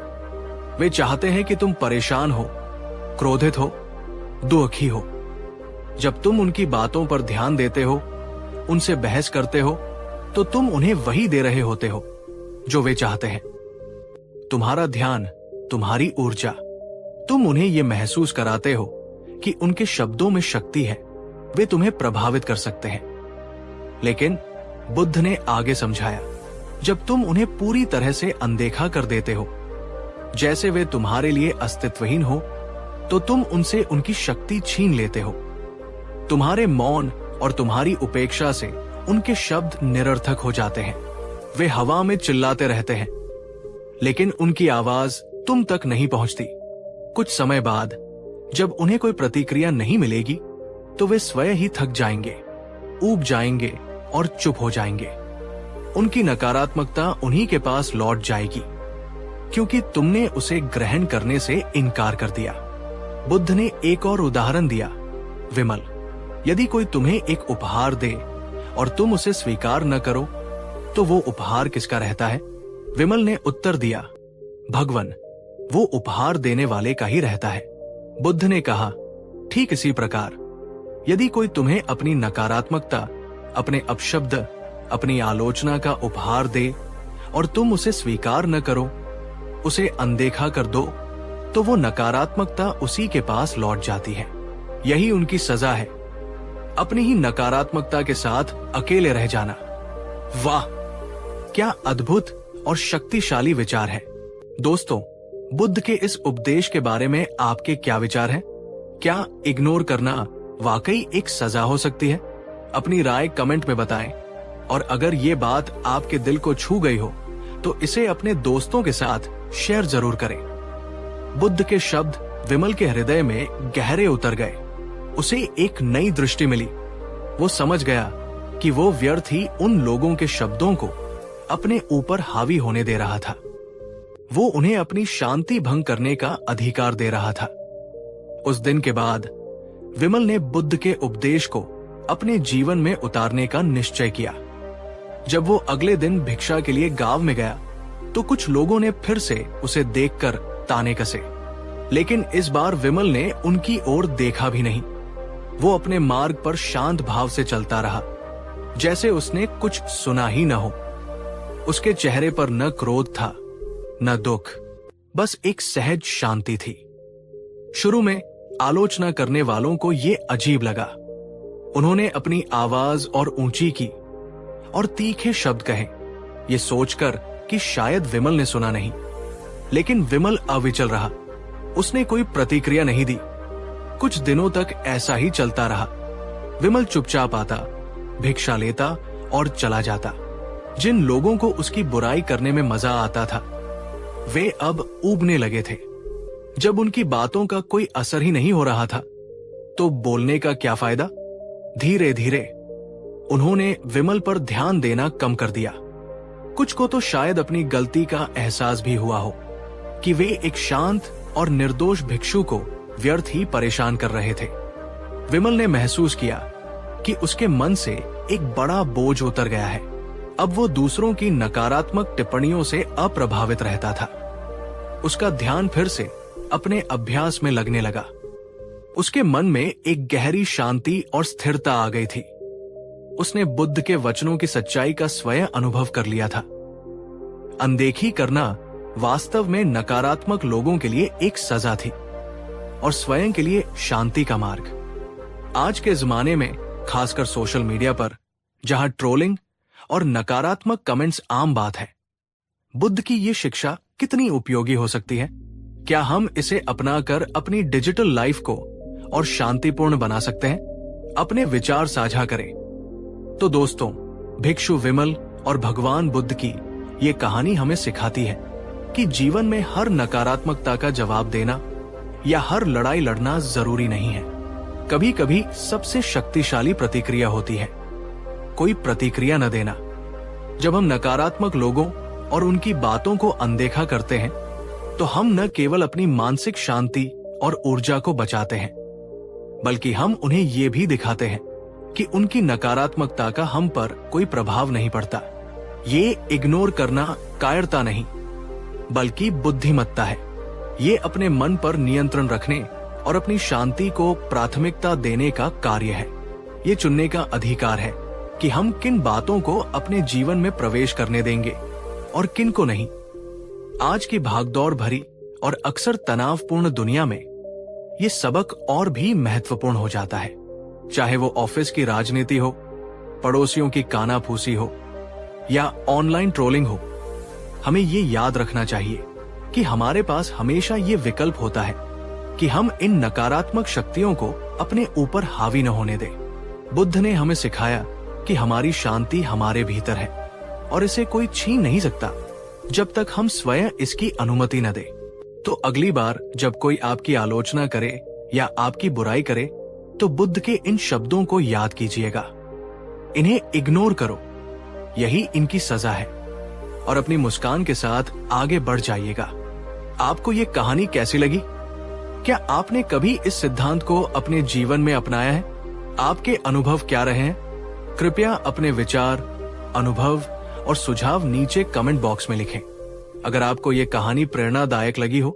वे चाहते हैं कि तुम परेशान हो, क्रोधित हो, दुखी हो। जब तुम उनकी बातों पर ध्यान देते हो, उनसे बहस करते हो, तो तुम उन्हें वही दे रहे होते हो जो वे चाहते हैं। तुम्हारा ध्यान, तुम्हारी ऊर्जा, तुम उन्हें यह महसूस कराते हो कि उनके शब्दों में शक्ति है, वे तुम्हें प्रभावित कर सकते हैं। लेकिन बुद्ध ने आगे समझाया, जब तुम उन्हें पूरी तरह से अनदेखा कर देते हो, जैसे वे तुम्हारे लिए अस्तित्वहीन हो, तो तुम उनसे उनकी शक्ति छीन लेते हो। तुम्हारे मौन और तुम्हारी उपेक्षा से उनके शब्द निरर्थक हो जाते हैं। वे हवा में चिल्लाते रहते हैं, लेकिन उनकी आवाज तुम तक नहीं पहुंचती। कुछ समय बाद जब उन्हें कोई प्रतिक्रिया नहीं मिलेगी तो वे स्वयं ही थक जाएंगे, ऊब जाएंगे और चुप हो जाएंगे। उनकी नकारात्मकता उन्हीं के पास लौट जाएगी, क्योंकि तुमने उसे ग्रहण करने से इनकार कर दिया। बुद्ध ने एक और उदाहरण दिया, विमल, यदि कोई तुम्हें एक उपहार दे और तुम उसे स्वीकार न करो तो वो उपहार किसका रहता है? विमल ने उत्तर दिया, भगवन, वो उपहार देने वाले का ही रहता है। बुद्ध ने कहा, ठीक इसी प्रकार यदि कोई तुम्हें अपनी नकारात्मकता, अपने अपशब्द, अपनी आलोचना का उपहार दे और तुम उसे स्वीकार न करो, उसे अनदेखा कर दो, तो वो नकारात्मकता उसी के पास लौट जाती है। यही उनकी सजा है, अपनी ही नकारात्मकता के साथ अकेले रह जाना। वाह, क्या अद्भुत और शक्तिशाली विचार है। दोस्तों, बुद्ध के इस उपदेश के बारे में आपके क्या विचार हैं? क्या इग्नोर करना वाकई एक सजा हो सकती है? अपनी राय कमेंट में बताएं, और अगर ये बात आपके दिल को छू गई हो तो इसे अपने दोस्तों के साथ शेयर जरूर करें। बुद्ध के शब्द विमल के हृदय में गहरे उतर गए। उसे एक नई दृष्टि मिली। वो समझ गया कि वो व्यर्थ ही उन लोगों के शब्दों को अपने ऊपर हावी होने दे रहा था। वो उन्हें अपनी शांति भंग करने का अधिकार दे रहा था। उस दिन के बाद विमल ने बुद्ध के उपदेश को अपने जीवन में उतारने का निश्चय किया। जब वो अगले दिन भिक्षा के लिए गांव में गया तो कुछ लोगों ने फिर से उसे देखकर ताने कसे, लेकिन इस बार विमल ने उनकी ओर देखा भी नहीं। वो अपने मार्ग पर शांत भाव से चलता रहा, जैसे उसने कुछ सुना ही न हो। उसके चेहरे पर न क्रोध था, न दुख, बस एक सहज शांति थी। शुरू में आलोचना करने वालों को ये अजीब लगा। उन्होंने अपनी आवाज और ऊंची की और तीखे शब्द कहे, ये सोचकर कि शायद विमल ने सुना नहीं। लेकिन विमल अविचल रहा। उसने कोई प्रतिक्रिया नहीं दी। कुछ दिनों तक ऐसा ही चलता रहा। विमल चुपचाप आता, भिक्षा लेता और चला जाता। जिन लोगों को उसकी बुराई करने में मजा आता था, वे अब ऊबने लगे थे। जब उनकी बातों का कोई असर ही नहीं हो रहा था, तो बोलने का क्या फायदा? धीरे धीरे उन्होंने विमल पर ध्यान देना कम कर दिया। कुछ को तो शायद अपनी गलती का एहसास भी हुआ हो कि वे एक शांत और निर्दोष भिक्षु को व्यर्थ ही परेशान कर रहे थे। विमल ने महसूस किया कि उसके मन से एक बड़ा बोझ उतर गया है। अब वो दूसरों की नकारात्मक टिप्पणियों से अप्रभावित रहता था। उसका ध्यान फिर से अपने अभ्यास में लगने लगा। उसके मन में एक गहरी शांति और स्थिरता आ गई थी। उसने बुद्ध के वचनों की सच्चाई का स्वयं अनुभव कर लिया था। अनदेखी करना वास्तव में नकारात्मक लोगों के लिए एक सजा थी और स्वयं के लिए शांति का मार्ग। आज के जमाने में, खासकर सोशल मीडिया पर, जहां ट्रोलिंग और नकारात्मक कमेंट्स आम बात है, बुद्ध की ये शिक्षा कितनी उपयोगी हो सकती है? क्या हम इसे अपनाकर अपनी डिजिटल लाइफ को और शांतिपूर्ण बना सकते हैं? अपने विचार साझा करें। तो दोस्तों, भिक्षु विमल और भगवान बुद्ध की ये कहानी हमें सिखाती है कि जीवन में हर नकारात्मकता का जवाब देना या हर लड़ाई लड़ना जरूरी नहीं है। कभी कभी सबसे शक्तिशाली प्रतिक्रिया होती है कोई प्रतिक्रिया न देना। जब हम नकारात्मक लोगों और उनकी बातों को अनदेखा करते हैं, तो हम न केवल अपनी मानसिक शांति और ऊर्जा को बचाते हैं, बल्कि हम उन्हें ये भी दिखाते हैं कि उनकी नकारात्मकता का हम पर कोई प्रभाव नहीं पड़ता। ये इग्नोर करना कायरता नहीं, बल्कि बुद्धिमत्ता है। ये अपने मन पर नियंत्रण रखने और अपनी शांति को प्राथमिकता देने का कार्य है। ये चुनने का अधिकार है कि हम किन बातों को अपने जीवन में प्रवेश करने देंगे और किन को नहीं। आज की भागदौड़ भरी और अक्सर तनावपूर्ण दुनिया में ये सबक और भी महत्वपूर्ण हो जाता है। चाहे वो ऑफिस की राजनीति हो, पड़ोसियों की कानाफूसी हो या ऑनलाइन ट्रोलिंग हो, हमें ये याद रखना चाहिए कि हमारे पास हमेशा ये विकल्प होता है कि हम इन नकारात्मक शक्तियों को अपने ऊपर हावी न होने दें। बुद्ध ने हमें सिखाया कि हमारी शांति हमारे भीतर है। और इसे कोई छीन नहीं सकता जब तक हम स्वयं इसकी अनुमति न दें। तो अगली बार जब कोई आपकी आलोचना करे या आपकी बुराई करे तो बुद्ध के इन शब्दों को याद कीजिएगा। इन्हें इग्नोर करो, यही इनकी सजा है, और अपनी मुस्कान के साथ आगे बढ़ जाइएगा। आपको ये कहानी कैसी लगी? क्या आपने कभी इस सिद्धांत को अपने जीवन में अपनाया है? आपके अनुभव क्या रहे हैं? कृपया अपने विचार, अनुभव और सुझाव नीचे कमेंट बॉक्स में लिखें। अगर आपको ये कहानी प्रेरणादायक लगी हो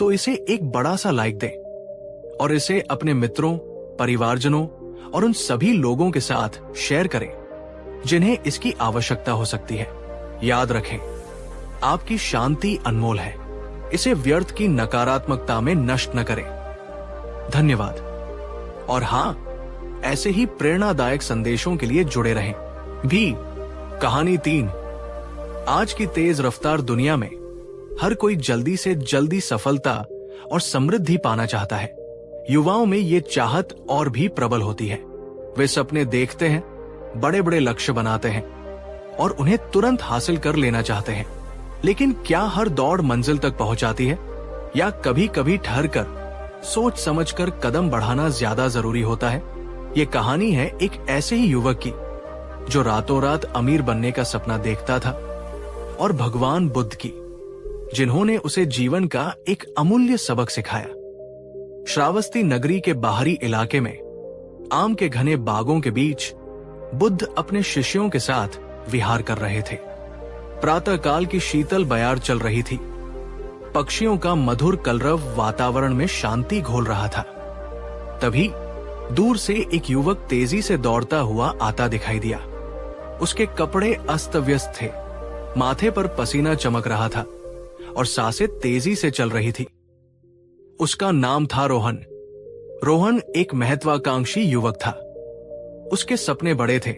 तो इसे एक बड़ा सा लाइक दें और इसे अपने मित्रों, परिवारजनों और उन सभी लोगों के साथ शेयर करें जिन्हें इसकी आवश्यकता हो सकती है। याद रखें, आपकी शांति अनमोल है, इसे व्यर्थ की नकारात्मकता में नष्ट न करें। धन्यवाद। और हाँ, ऐसे ही प्रेरणादायक संदेशों के लिए जुड़े रहें भी। कहानी 3। आज की तेज रफ्तार दुनिया में हर कोई जल्दी से जल्दी सफलता और समृद्धि पाना चाहता है। युवाओं में ये चाहत और भी प्रबल होती है। वे सपने देखते हैं, बड़े बड़े लक्ष्य बनाते हैं और उन्हें तुरंत हासिल कर लेना चाहते हैं। लेकिन क्या हर दौड़ मंजिल तक पहुंचाती है, या कभी कभी ठहर कर सोच समझकर कदम बढ़ाना ज्यादा जरूरी होता है? ये कहानी है एक ऐसे ही युवक की जो रातों रात अमीर बनने का सपना देखता था, और भगवान बुद्ध की जिन्होंने उसे जीवन का एक अमूल्य सबक सिखाया। श्रावस्ती नगरी के बाहरी इलाके में आम के घने बागों के बीच बुद्ध अपने शिष्यों के साथ विहार कर रहे थे। प्रातःकाल की शीतल बयार चल रही थी। पक्षियों का मधुर कलरव वातावरण में शांति घोल रहा था। तभी दूर से एक युवक तेजी से दौड़ता हुआ आता दिखाई दिया। उसके कपड़े अस्त व्यस्त थे, माथे पर पसीना चमक रहा था और सांसें तेजी से चल रही थी। उसका नाम था रोहन। रोहन एक महत्वाकांक्षी युवक था। उसके सपने बड़े थे।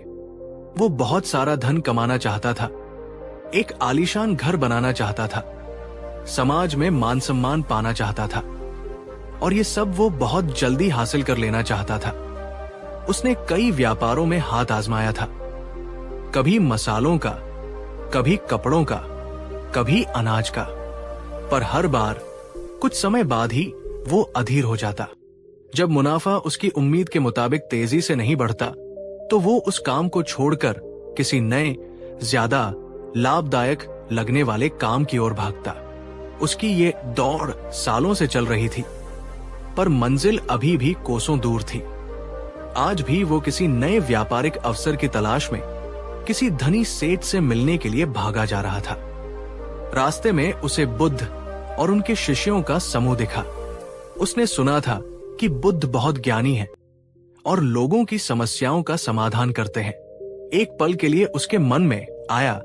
वो बहुत सारा धन कमाना चाहता था, एक आलीशान घर बनाना चाहता था, समाज में मान सम्मान पाना चाहता था, और ये सब वो बहुत जल्दी हासिल कर लेना चाहता था। उसने कई व्यापारों में हाथ आजमाया था, कभी मसालों का, कभी कपड़ों का, कभी अनाज का, पर हर बार कुछ समय बाद ही वो अधीर हो जाता। जब मुनाफा उसकी उम्मीद के मुताबिक तेजी से नहीं बढ़ता तो वो उस काम को छोड़कर किसी नए, ज्यादा लाभदायक लगने वाले काम की ओर भागता। उसकी ये दौड़ सालों से चल रही थी, पर मंजिल अभी भी कोसों दूर थी। आज भी वो किसी नए व्यापारिक अवसर की तलाश में किसी धनी सेठ से मिलने के लिए भागा जा रहा था। रास्ते में उसे बुद्ध और उनके शिष्यों का समूह दिखा। उसने सुना था कि बुद्ध बहुत ज्ञानी है और लोगों की समस्याओं का समाधान करते हैं। एक पल के लिए उसके मन में आया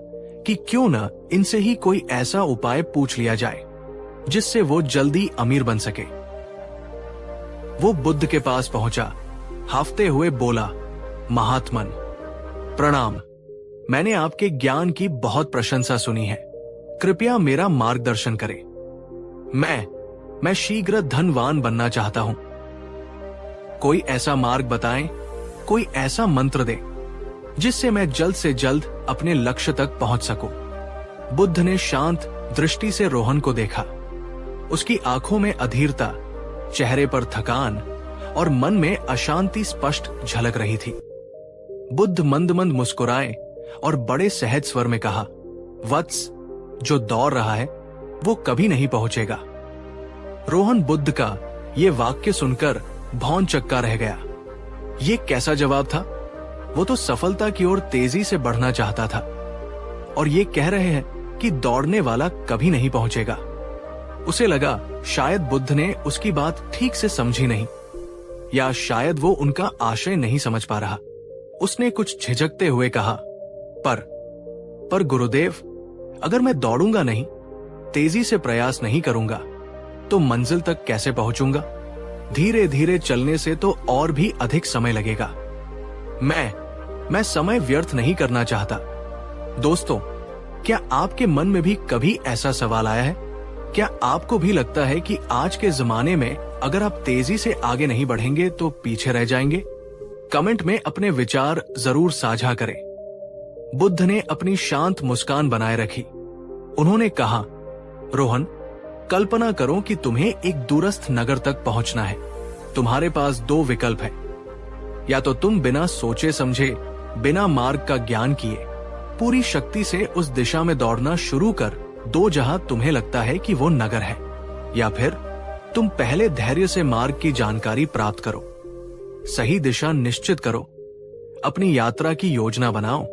कि क्यों न इनसे ही कोई ऐसा उपाय पूछ लिया जाए जिससे वो जल्दी अमीर बन सके। वो बुद्ध के पास पहुंचा, हाफते हुए बोला, महात्मन, प्रणाम। मैंने आपके ज्ञान की बहुत प्रशंसा सुनी है। कृपया मेरा मार्गदर्शन करें। मैं शीघ्र धनवान बनना चाहता हूं। कोई ऐसा मार्ग बताएं, कोई ऐसा मंत्र दें जिससे मैं जल्द से जल्द अपने लक्ष्य तक पहुंच सकूं। बुद्ध ने शांत दृष्टि से रोहन को देखा। उसकी आंखों में अधीरता, चेहरे पर थकान और मन में अशांति स्पष्ट झलक रही थी। बुद्ध मंद मंद मुस्कुराए और बड़े सहज स्वर में कहा, वत्स, जो दौड़ रहा है वो कभी नहीं पहुंचेगा। रोहन बुद्ध का ये वाक्य सुनकर भौं चक्का रह गया। ये कैसा जवाब था? वो तो सफलता की ओर तेजी से बढ़ना चाहता था, और ये कह रहे हैं कि दौड़ने वाला कभी नहीं पहुंचेगा। उसे लगा शायद बुद्ध ने उसकी बात ठीक से समझी नहीं, या शायद वो उनका आशय नहीं समझ पा रहा। उसने कुछ झिझकते हुए कहा, पर गुरुदेव, अगर मैं दौड़ूंगा नहीं, तेजी से प्रयास नहीं करूंगा, तो मंजिल तक कैसे पहुंचूंगा? धीरे धीरे चलने से तो और भी अधिक समय लगेगा। मैं समय व्यर्थ नहीं करना चाहता। दोस्तों, क्या आपके मन में भी कभी ऐसा सवाल आया है? क्या आपको भी लगता है कि आज के जमाने में अगर आप तेजी से आगे नहीं बढ़ेंगे तो पीछे रह जाएंगे? कमेंट में अपने विचार जरूर साझा करें। बुद्ध ने अपनी शांत मुस्कान बनाए रखी। उन्होंने कहा, रोहन, कल्पना करो कि तुम्हें एक दूरस्थ नगर तक पहुंचना है। तुम्हारे पास दो विकल्प हैं। या तो तुम बिना सोचे समझे, बिना मार्ग का ज्ञान किए पूरी शक्ति से उस दिशा में दौड़ना शुरू कर दो जहां तुम्हें लगता है कि वो नगर है, या फिर तुम पहले धैर्य से मार्ग की जानकारी प्राप्त करो, सही दिशा निश्चित करो, अपनी यात्रा की योजना बनाओ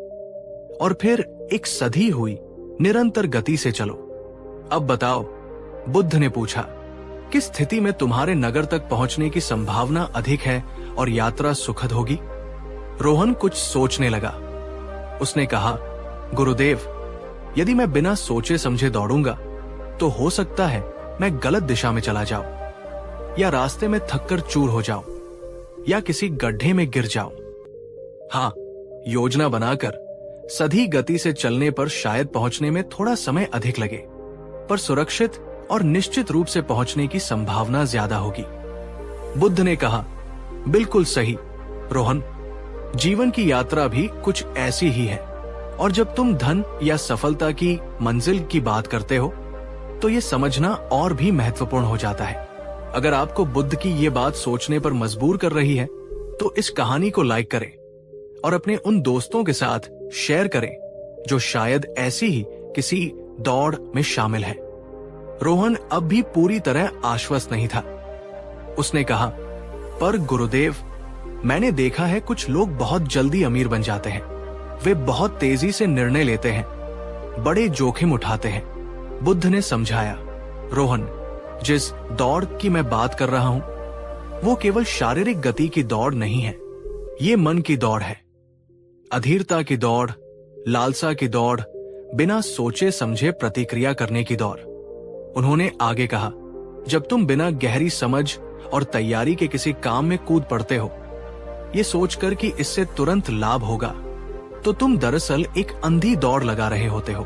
और फिर एक सधी हुई निरंतर गति से चलो। अब बताओ, बुद्ध ने पूछा, किस स्थिति में तुम्हारे नगर तक पहुंचने की संभावना अधिक है और यात्रा सुखद होगी? रोहन कुछ सोचने लगा। उसने कहा, गुरुदेव, यदि मैं बिना सोचे समझे दौड़ूंगा तो हो सकता है मैं गलत दिशा में चला जाऊं, या रास्ते में थककर चूर हो जाऊं, या किसी गड्ढे में गिर जाऊं। हाँ, योजना बनाकर सधी गति से चलने पर शायद पहुंचने में थोड़ा समय अधिक लगे, पर सुरक्षित और निश्चित रूप से पहुंचने की संभावना ज्यादा होगी। बुद्ध ने कहा, बिल्कुल सही रोहन, जीवन की यात्रा भी कुछ ऐसी ही है। और जब तुम धन या सफलता की मंजिल की बात करते हो तो ये समझना और भी महत्वपूर्ण हो जाता है। अगर आपको बुद्ध की ये बात सोचने पर मजबूर कर रही है तो इस कहानी को लाइक करें और अपने उन दोस्तों के साथ शेयर करें जो शायद ऐसी ही किसी दौड़ में शामिल है। रोहन अब भी पूरी तरह आश्वस्त नहीं था। उसने कहा, पर गुरुदेव, मैंने देखा है कुछ लोग बहुत जल्दी अमीर बन जाते हैं। वे बहुत तेजी से निर्णय लेते हैं, बड़े जोखिम उठाते हैं। बुद्ध ने समझाया, रोहन, जिस दौड़ की मैं बात कर रहा हूं वो केवल शारीरिक गति की दौड़ नहीं है, ये मन की दौड़ है। अधीरता की दौड़, लालसा की दौड़, बिना सोचे समझे प्रतिक्रिया करने की दौड़। उन्होंने आगे कहा, जब तुम बिना गहरी समझ और तैयारी के किसी काम में कूद पड़ते हो, ये सोचकर कि इससे तुरंत लाभ होगा, तो तुम दरअसल एक अंधी दौड़ लगा रहे होते हो।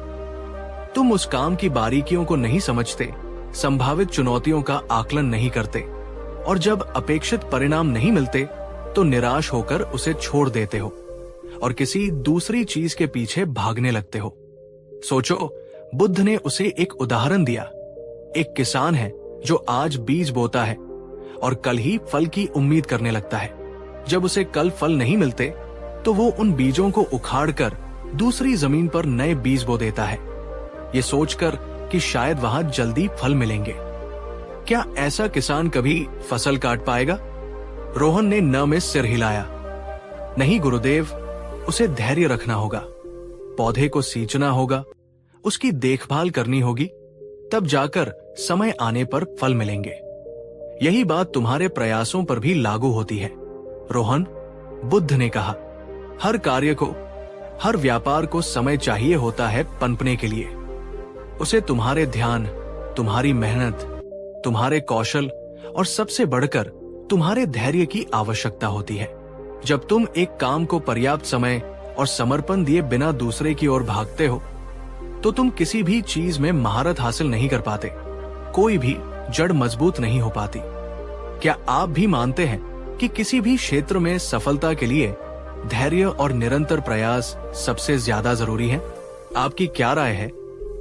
तुम उस काम की बारीकियों को नहीं समझते, संभावित चुनौतियों का आकलन नहीं करते, और जब अपेक्षित परिणाम नहीं मिलते तो निराश होकर उसे छोड़ देते हो और किसी दूसरी चीज के पीछे भागने लगते हो। सोचो, बुद्ध ने उसे एक उदाहरण दिया। एक किसान है जो आज बीज बोता है और कल ही फल की उम्मीद करने लगता है। जब उसे कल फल नहीं मिलते तो वो उन बीजों को उखाड़कर दूसरी जमीन पर नए बीज बो देता है, ये सोचकर कि शायद वहां जल्दी फल मिलेंगे। क्या ऐसा किसान कभी फसल काट पाएगा? रोहन ने न में सिर हिलाया। नहीं गुरुदेव, उसे धैर्य रखना होगा, पौधे को सींचना होगा, उसकी देखभाल करनी होगी, तब जाकर समय आने पर फल मिलेंगे। यही बात तुम्हारे प्रयासों पर भी लागू होती है रोहन, बुद्ध ने कहा। हर कार्य को, हर व्यापार को समय चाहिए होता है पनपने के लिए। उसे तुम्हारे ध्यान, तुम्हारी मेहनत, तुम्हारे कौशल और सबसे बढ़कर तुम्हारे धैर्य की आवश्यकता होती है। जब तुम एक काम को पर्याप्त समय और समर्पण दिए बिना दूसरे की ओर भागते हो तो तुम किसी भी चीज में महारत हासिल नहीं कर पाते, कोई भी जड़ मजबूत नहीं हो पाती। क्या आप भी मानते हैं कि किसी भी क्षेत्र में सफलता के लिए धैर्य और निरंतर प्रयास सबसे ज्यादा जरूरी है? आपकी क्या राय है,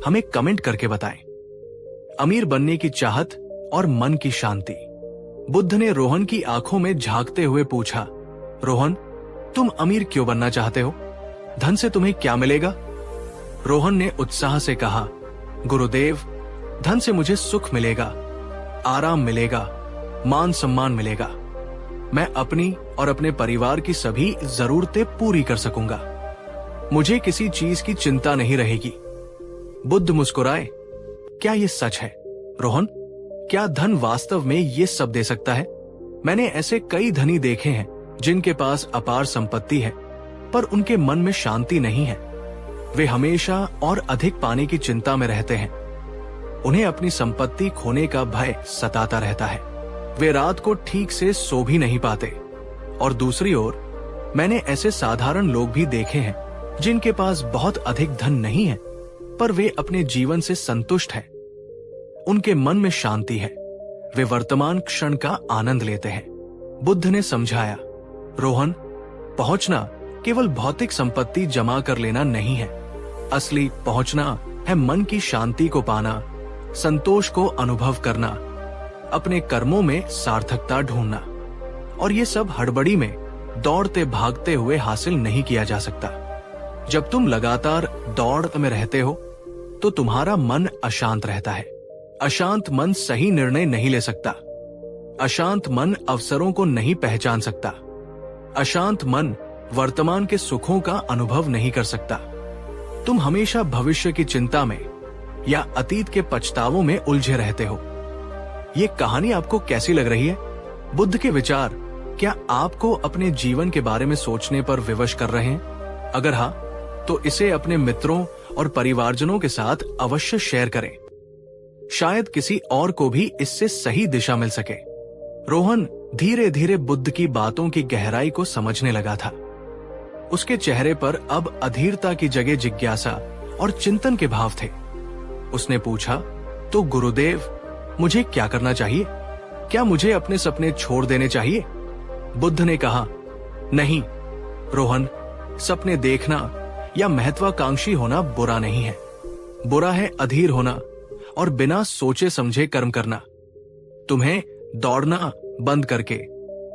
हमें कमेंट करके बताएं। अमीर बनने की चाहत और मन की शांति। बुद्ध ने रोहन की आंखों में झांकते हुए पूछा, रोहन, तुम अमीर क्यों बनना चाहते हो? धन से तुम्हें क्या मिलेगा? रोहन ने उत्साह से कहा, गुरुदेव, धन से मुझे सुख मिलेगा, आराम मिलेगा, मान सम्मान मिलेगा। मैं अपनी और अपने परिवार की सभी जरूरतें पूरी कर सकूंगा। मुझे किसी चीज की चिंता नहीं रहेगी। बुद्ध मुस्कुराए, क्या ये सच है रोहन? क्या धन वास्तव में ये सब दे सकता है? मैंने ऐसे कई धनी देखे हैं जिनके पास अपार संपत्ति है पर उनके मन में शांति नहीं है। वे हमेशा और अधिक पाने की चिंता में रहते हैं। उन्हें अपनी संपत्ति खोने का भय सताता रहता है। वे रात को ठीक से सो भी नहीं पाते। और दूसरी ओर मैंने ऐसे साधारण लोग भी देखे हैं जिनके पास बहुत अधिक धन नहीं है पर वे अपने जीवन से संतुष्ट हैं। उनके मन में शांति है, वे वर्तमान क्षण का आनंद लेते हैं। बुद्ध ने समझाया, रोहन, पहुंचना केवल भौतिक संपत्ति जमा कर लेना नहीं है। असली पहुंचना है मन की शांति को पाना, संतोष को अनुभव करना, अपने कर्मों में सार्थकता ढूंढना। और ये सब हड़बड़ी में दौड़ते भागते हुए हासिल नहीं किया जा सकता। जब तुम लगातार दौड़ में रहते हो तो तुम्हारा मन अशांत रहता है। अशांत मन सही निर्णय नहीं ले सकता। अशांत मन अवसरों को नहीं पहचान सकता। अशांत मन वर्तमान के सुखों का अनुभव नहीं कर सकता। तुम हमेशा भविष्य की चिंता में या अतीत के पछतावों में उलझे रहते हो। ये कहानी आपको कैसी लग रही है? बुद्ध के विचार क्या आपको अपने जीवन के बारे में सोचने पर विवश कर रहे हैं? अगर हाँ, तो इसे अपने मित्रों और परिवारजनों के साथ अवश्य शेयर करें। शायद किसी और को भी इससे सही दिशा मिल सके। रोहन धीरे धीरे बुद्ध की बातों की गहराई को समझने लगा था। उसके चेहरे पर अब अधीरता की जगह जिज्ञासा और चिंतन के भाव थे। उसने पूछा, तो गुरुदेव, मुझे क्या करना चाहिए? क्या मुझे अपने सपने छोड़ देने चाहिए? बुद्ध ने कहा, नहीं रोहन, सपने देखना या महत्वाकांक्षी होना बुरा नहीं है। बुरा है अधीर होना और बिना सोचे समझे कर्म करना। तुम्हें दौड़ना बंद करके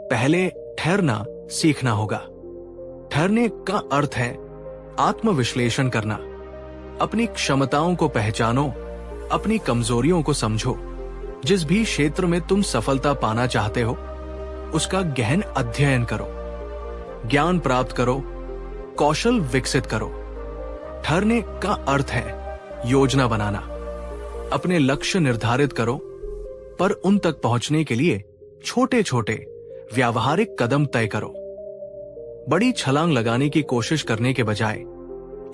पहले ठहरना सीखना होगा। ठहरने का अर्थ है आत्मविश्लेषण करना। अपनी क्षमताओं को पहचानो, अपनी कमजोरियों को समझो। जिस भी क्षेत्र में तुम सफलता पाना चाहते हो उसका गहन अध्ययन करो, ज्ञान प्राप्त करो, कौशल विकसित करो। ठहरने का अर्थ है योजना बनाना। अपने लक्ष्य निर्धारित करो, पर उन तक पहुंचने के लिए छोटे छोटे व्यावहारिक कदम तय करो। बड़ी छलांग लगाने की कोशिश करने के बजाय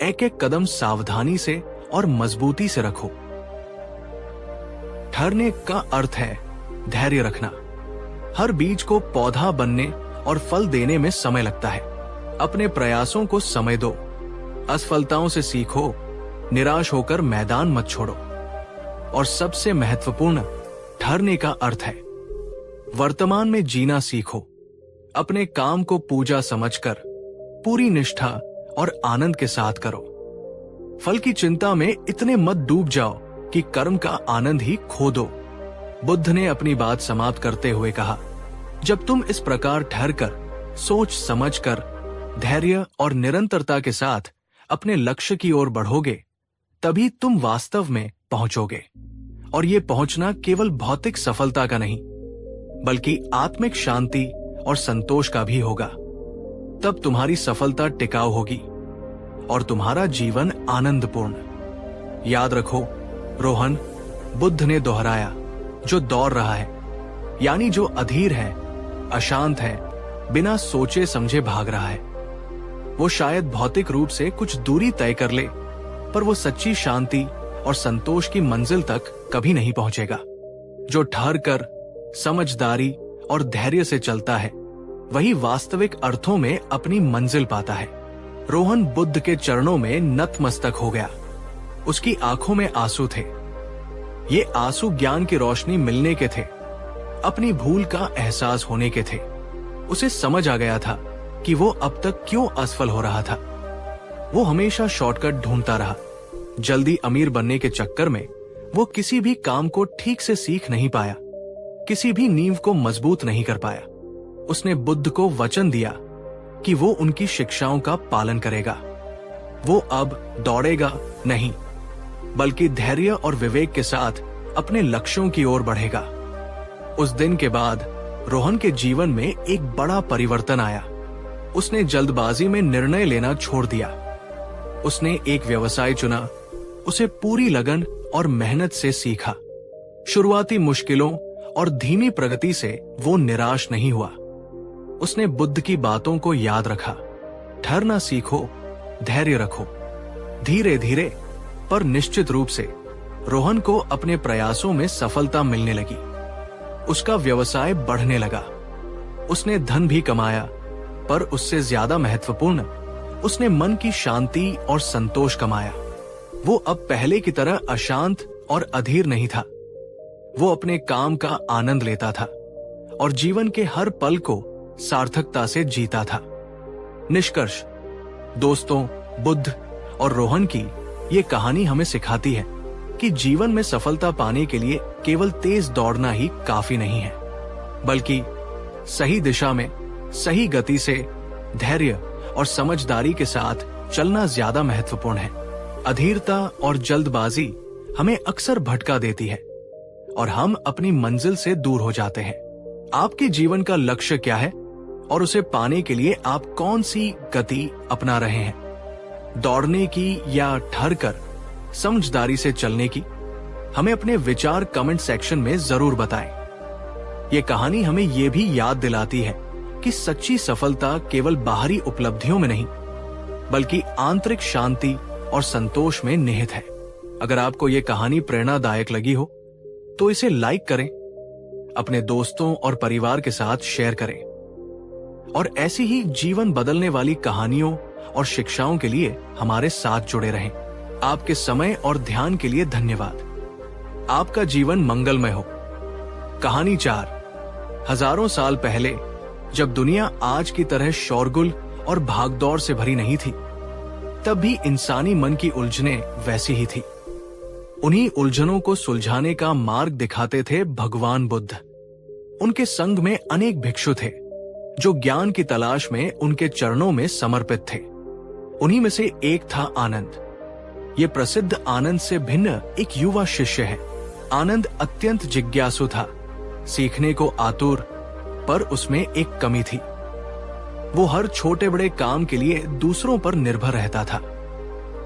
एक एक कदम सावधानी से और मजबूती से रखो। ठहरने का अर्थ है धैर्य रखना। हर बीज को पौधा बनने और फल देने में समय लगता है। अपने प्रयासों को समय दो, असफलताओं से सीखो, निराश होकर मैदान मत छोड़ो। और सबसे महत्वपूर्ण, ठहरने का अर्थ है वर्तमान में जीना सीखो। अपने काम को पूजा समझकर पूरी निष्ठा और आनंद के साथ करो। फल की चिंता में इतने मत डूब जाओ कि कर्म का आनंद ही खो दो। बुद्ध ने अपनी बात समाप्त करते हुए कहा, जब तुम इस प्रकार ठहरकर, सोच समझकर, धैर्य और निरंतरता के साथ अपने लक्ष्य की ओर बढ़ोगे, तभी तुम वास्तव में पहुंचोगे। और ये पहुंचना केवल भौतिक सफलता का नहीं, बल्कि आत्मिक शांति और संतोष का भी होगा। तब तुम्हारी सफलता टिकाऊ होगी और तुम्हारा जीवन आनंदपूर्ण। याद रखो रोहन, बुद्ध ने दोहराया, जो दौड़ रहा है, यानी जो अधीर है, अशांत है, बिना सोचे समझे भाग रहा है, वो शायद भौतिक रूप से कुछ दूरी तय कर ले, पर वो सच्ची शांति और संतोष की मंजिल तक कभी नहीं पहुंचेगा। जो ठहर कर, समझदारी और धैर्य से चलता है, वही वास्तविक अर्थों में अपनी मंजिल पाता है। रोहन बुद्ध के चरणों में नतमस्तक हो गया। उसकी आंखों में आंसू थे। ये आंसू ज्ञान की रोशनी मिलने के थे, अपनी भूल का एहसास होने के थे। उसे समझ आ गया था कि वो अब तक क्यों असफल हो रहा था। वो हमेशा शॉर्टकट ढूंढता रहा। जल्दी अमीर बनने के चक्कर में वो किसी भी काम को ठीक से सीख नहीं पाया, किसी भी नींव को मजबूत नहीं कर पाया। उसने बुद्ध को वचन दिया कि वो उनकी शिक्षाओं का पालन करेगा। वो अब दौड़ेगा नहीं, बल्कि धैर्य और विवेक के साथ अपने लक्ष्यों की ओर बढ़ेगा। उस दिन के बाद रोहन के जीवन में एक बड़ा परिवर्तन आया। उसने जल्दबाजी में निर्णय लेना छोड़ दिया। उसने एक व्यवसाय चुना, उसे पूरी लगन और मेहनत से सीखा। शुरुआती मुश्किलों और धीमी प्रगति से वो निराश नहीं हुआ। उसने बुद्ध की बातों को याद रखा। ठहरना सीखो, धैर्य रखो। धीरे धीरे पर निश्चित रूप से रोहन को अपने प्रयासों में सफलता मिलने लगी। उसका व्यवसाय बढ़ने लगा। उसने धन भी कमाया, पर उससे ज्यादा महत्वपूर्ण, उसने मन की शांति और संतोष कमाया। वो अब पहले की तरह अशांत और अधीर नहीं था। वो अपने काम का आनंद लेता था और जीवन के हर पल को सार्थकता से जीता था। निष्कर्ष, दोस्तों, बुद्ध और रोहन की ये कहानी हमें सिखाती है कि जीवन में सफलता पाने के लिए केवल तेज दौड़ना ही काफी नहीं है, बल्कि सही दिशा में सही गति से धैर्य और समझदारी के साथ चलना ज्यादा महत्वपूर्ण है। अधीरता और जल्दबाजी हमें अक्सर भटका देती है और हम अपनी मंजिल से दूर हो जाते हैं। आपके जीवन का लक्ष्य क्या है और उसे पाने के लिए आप कौन सी गति अपना रहे हैं? दौड़ने की या ठहर कर समझदारी से चलने की? हमें अपने विचार कमेंट सेक्शन में जरूर बताएं। ये कहानी हमें ये भी याद दिलाती है कि सच्ची सफलता केवल बाहरी उपलब्धियों में नहीं, बल्कि आंतरिक शांति और संतोष में निहित है। अगर आपको ये कहानी प्रेरणादायक लगी हो तो इसे लाइक करें, अपने दोस्तों और परिवार के साथ शेयर करें और ऐसी ही जीवन बदलने वाली कहानियों और शिक्षाओं के लिए हमारे साथ जुड़े रहें। आपके समय और ध्यान के लिए धन्यवाद। आपका जीवन मंगलमय हो। कहानी 4। हजारों साल पहले, जब दुनिया आज की तरह शोरगुल और भागदौड़ से भरी नहीं थी, तब भी इंसानी मन की उलझनें वैसी ही थी। उन्हीं उलझनों को सुलझाने का मार्ग दिखाते थे भगवान बुद्ध। उनके संग में अनेक भिक्षु थे जो ज्ञान की तलाश में उनके चरणों में समर्पित थे। उन्हीं में से एक था आनंद। ये प्रसिद्ध आनंद से भिन्न एक युवा शिष्य है। आनंद अत्यंत जिज्ञासु था, सीखने को आतुर, पर उसमें एक कमी थी। वो हर छोटे बड़े काम के लिए दूसरों पर निर्भर रहता था।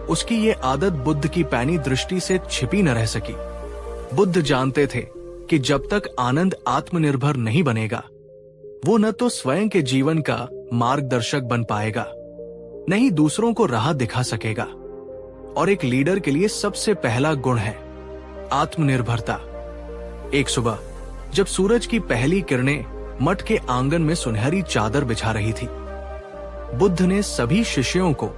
उसकी ये आदत बुद्ध की पैनी दृष्टि से छिपी न रह सकी। बुद्ध जानते थे कि जब तक आनंद आत्मनिर्भर नहीं बनेगा, वो न तो स्वयं के जीवन का मार्गदर्शक बन पाएगा, न ही दूसरों को राह दिखा सकेगा। और एक लीडर के लिए सबसे पहला गुण है आत्मनिर्भरता। एक सुबह, जब सूरज की पहली किरणें मठ के आंगन में सुनहरी चादर बिछा रही थी, बुद्ध ने सभी शिष्यों को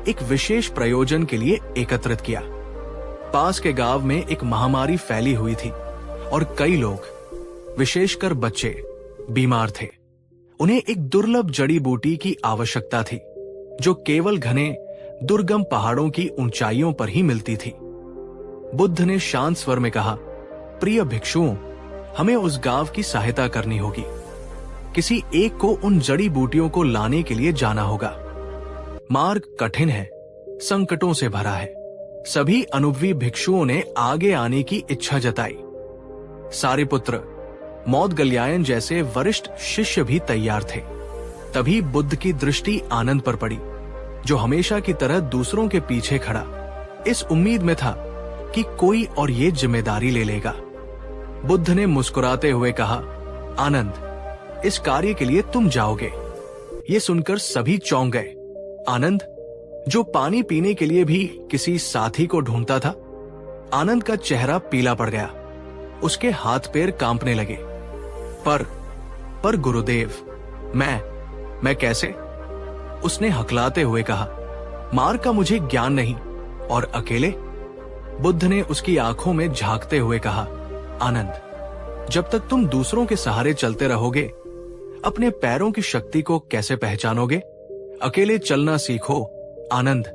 एक विशेष प्रयोजन के लिए एकत्रित किया। पास के गांव में एक महामारी फैली हुई थी और कई लोग, विशेषकर बच्चे, बीमार थे। उन्हें एक दुर्लभ जड़ी बूटी की आवश्यकता थी जो केवल घने दुर्गम पहाड़ों की ऊंचाइयों पर ही मिलती थी। बुद्ध ने शांत स्वर में कहा, प्रिय भिक्षुओं, हमें उस गांव की सहायता करनी होगी। किसी एक को उन जड़ी बूटियों को लाने के लिए जाना होगा। मार्ग कठिन है, संकटों से भरा है। सभी अनुभवी भिक्षुओं ने आगे आने की इच्छा जताई। सारिपुत्र, मौदगल्यायन जैसे वरिष्ठ शिष्य भी तैयार थे। तभी बुद्ध की दृष्टि आनंद पर पड़ी, जो हमेशा की तरह दूसरों के पीछे खड़ा, इस उम्मीद में था कि कोई और ये जिम्मेदारी ले लेगा। बुद्ध ने मुस्कुराते हुए कहा, आनंद, इस कार्य के लिए तुम जाओगे। ये सुनकर सभी चौंक गए। आनंद, जो पानी पीने के लिए भी किसी साथी को ढूंढता था। आनंद का चेहरा पीला पड़ गया, उसके हाथ पैर कांपने लगे। पर गुरुदेव, मैं कैसे? उसने हकलाते हुए कहा, मार्ग का मुझे ज्ञान नहीं। और अकेले? बुद्ध ने उसकी आंखों में झांकते हुए कहा, आनंद, जब तक तुम दूसरों के सहारे चलते रहोगे, अपने पैरों की शक्ति को कैसे पहचानोगे? अकेले चलना सीखो आनंद।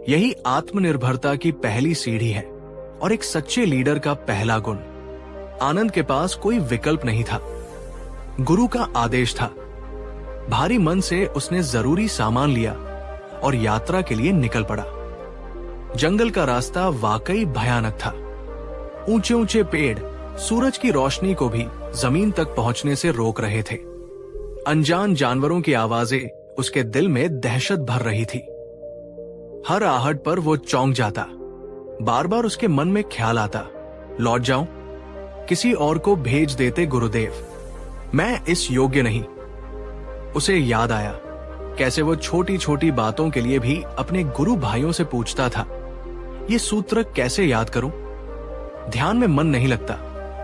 यही आत्मनिर्भरता की पहली सीढ़ी है और एक सच्चे लीडर का पहला गुण। आनंद के पास कोई विकल्प नहीं था, गुरु का आदेश था। भारी मन से उसने जरूरी सामान लिया और यात्रा के लिए निकल पड़ा। जंगल का रास्ता वाकई भयानक था। ऊंचे ऊंचे पेड़ सूरज की रोशनी को भी जमीन तक पहुंचने से रोक रहे थे। अनजान जानवरों की आवाजें उसके दिल में दहशत भर रही थी। हर आहट पर वो चौंक जाता। बार बार उसके मन में ख्याल आता, लौट जाऊं, किसी और को भेज देते गुरुदेव, मैं इस योग्य नहीं। उसे याद आया कैसे वो छोटी छोटी बातों के लिए भी अपने गुरु भाइयों से पूछता था, ये सूत्र कैसे याद करूं? ध्यान में मन नहीं लगता,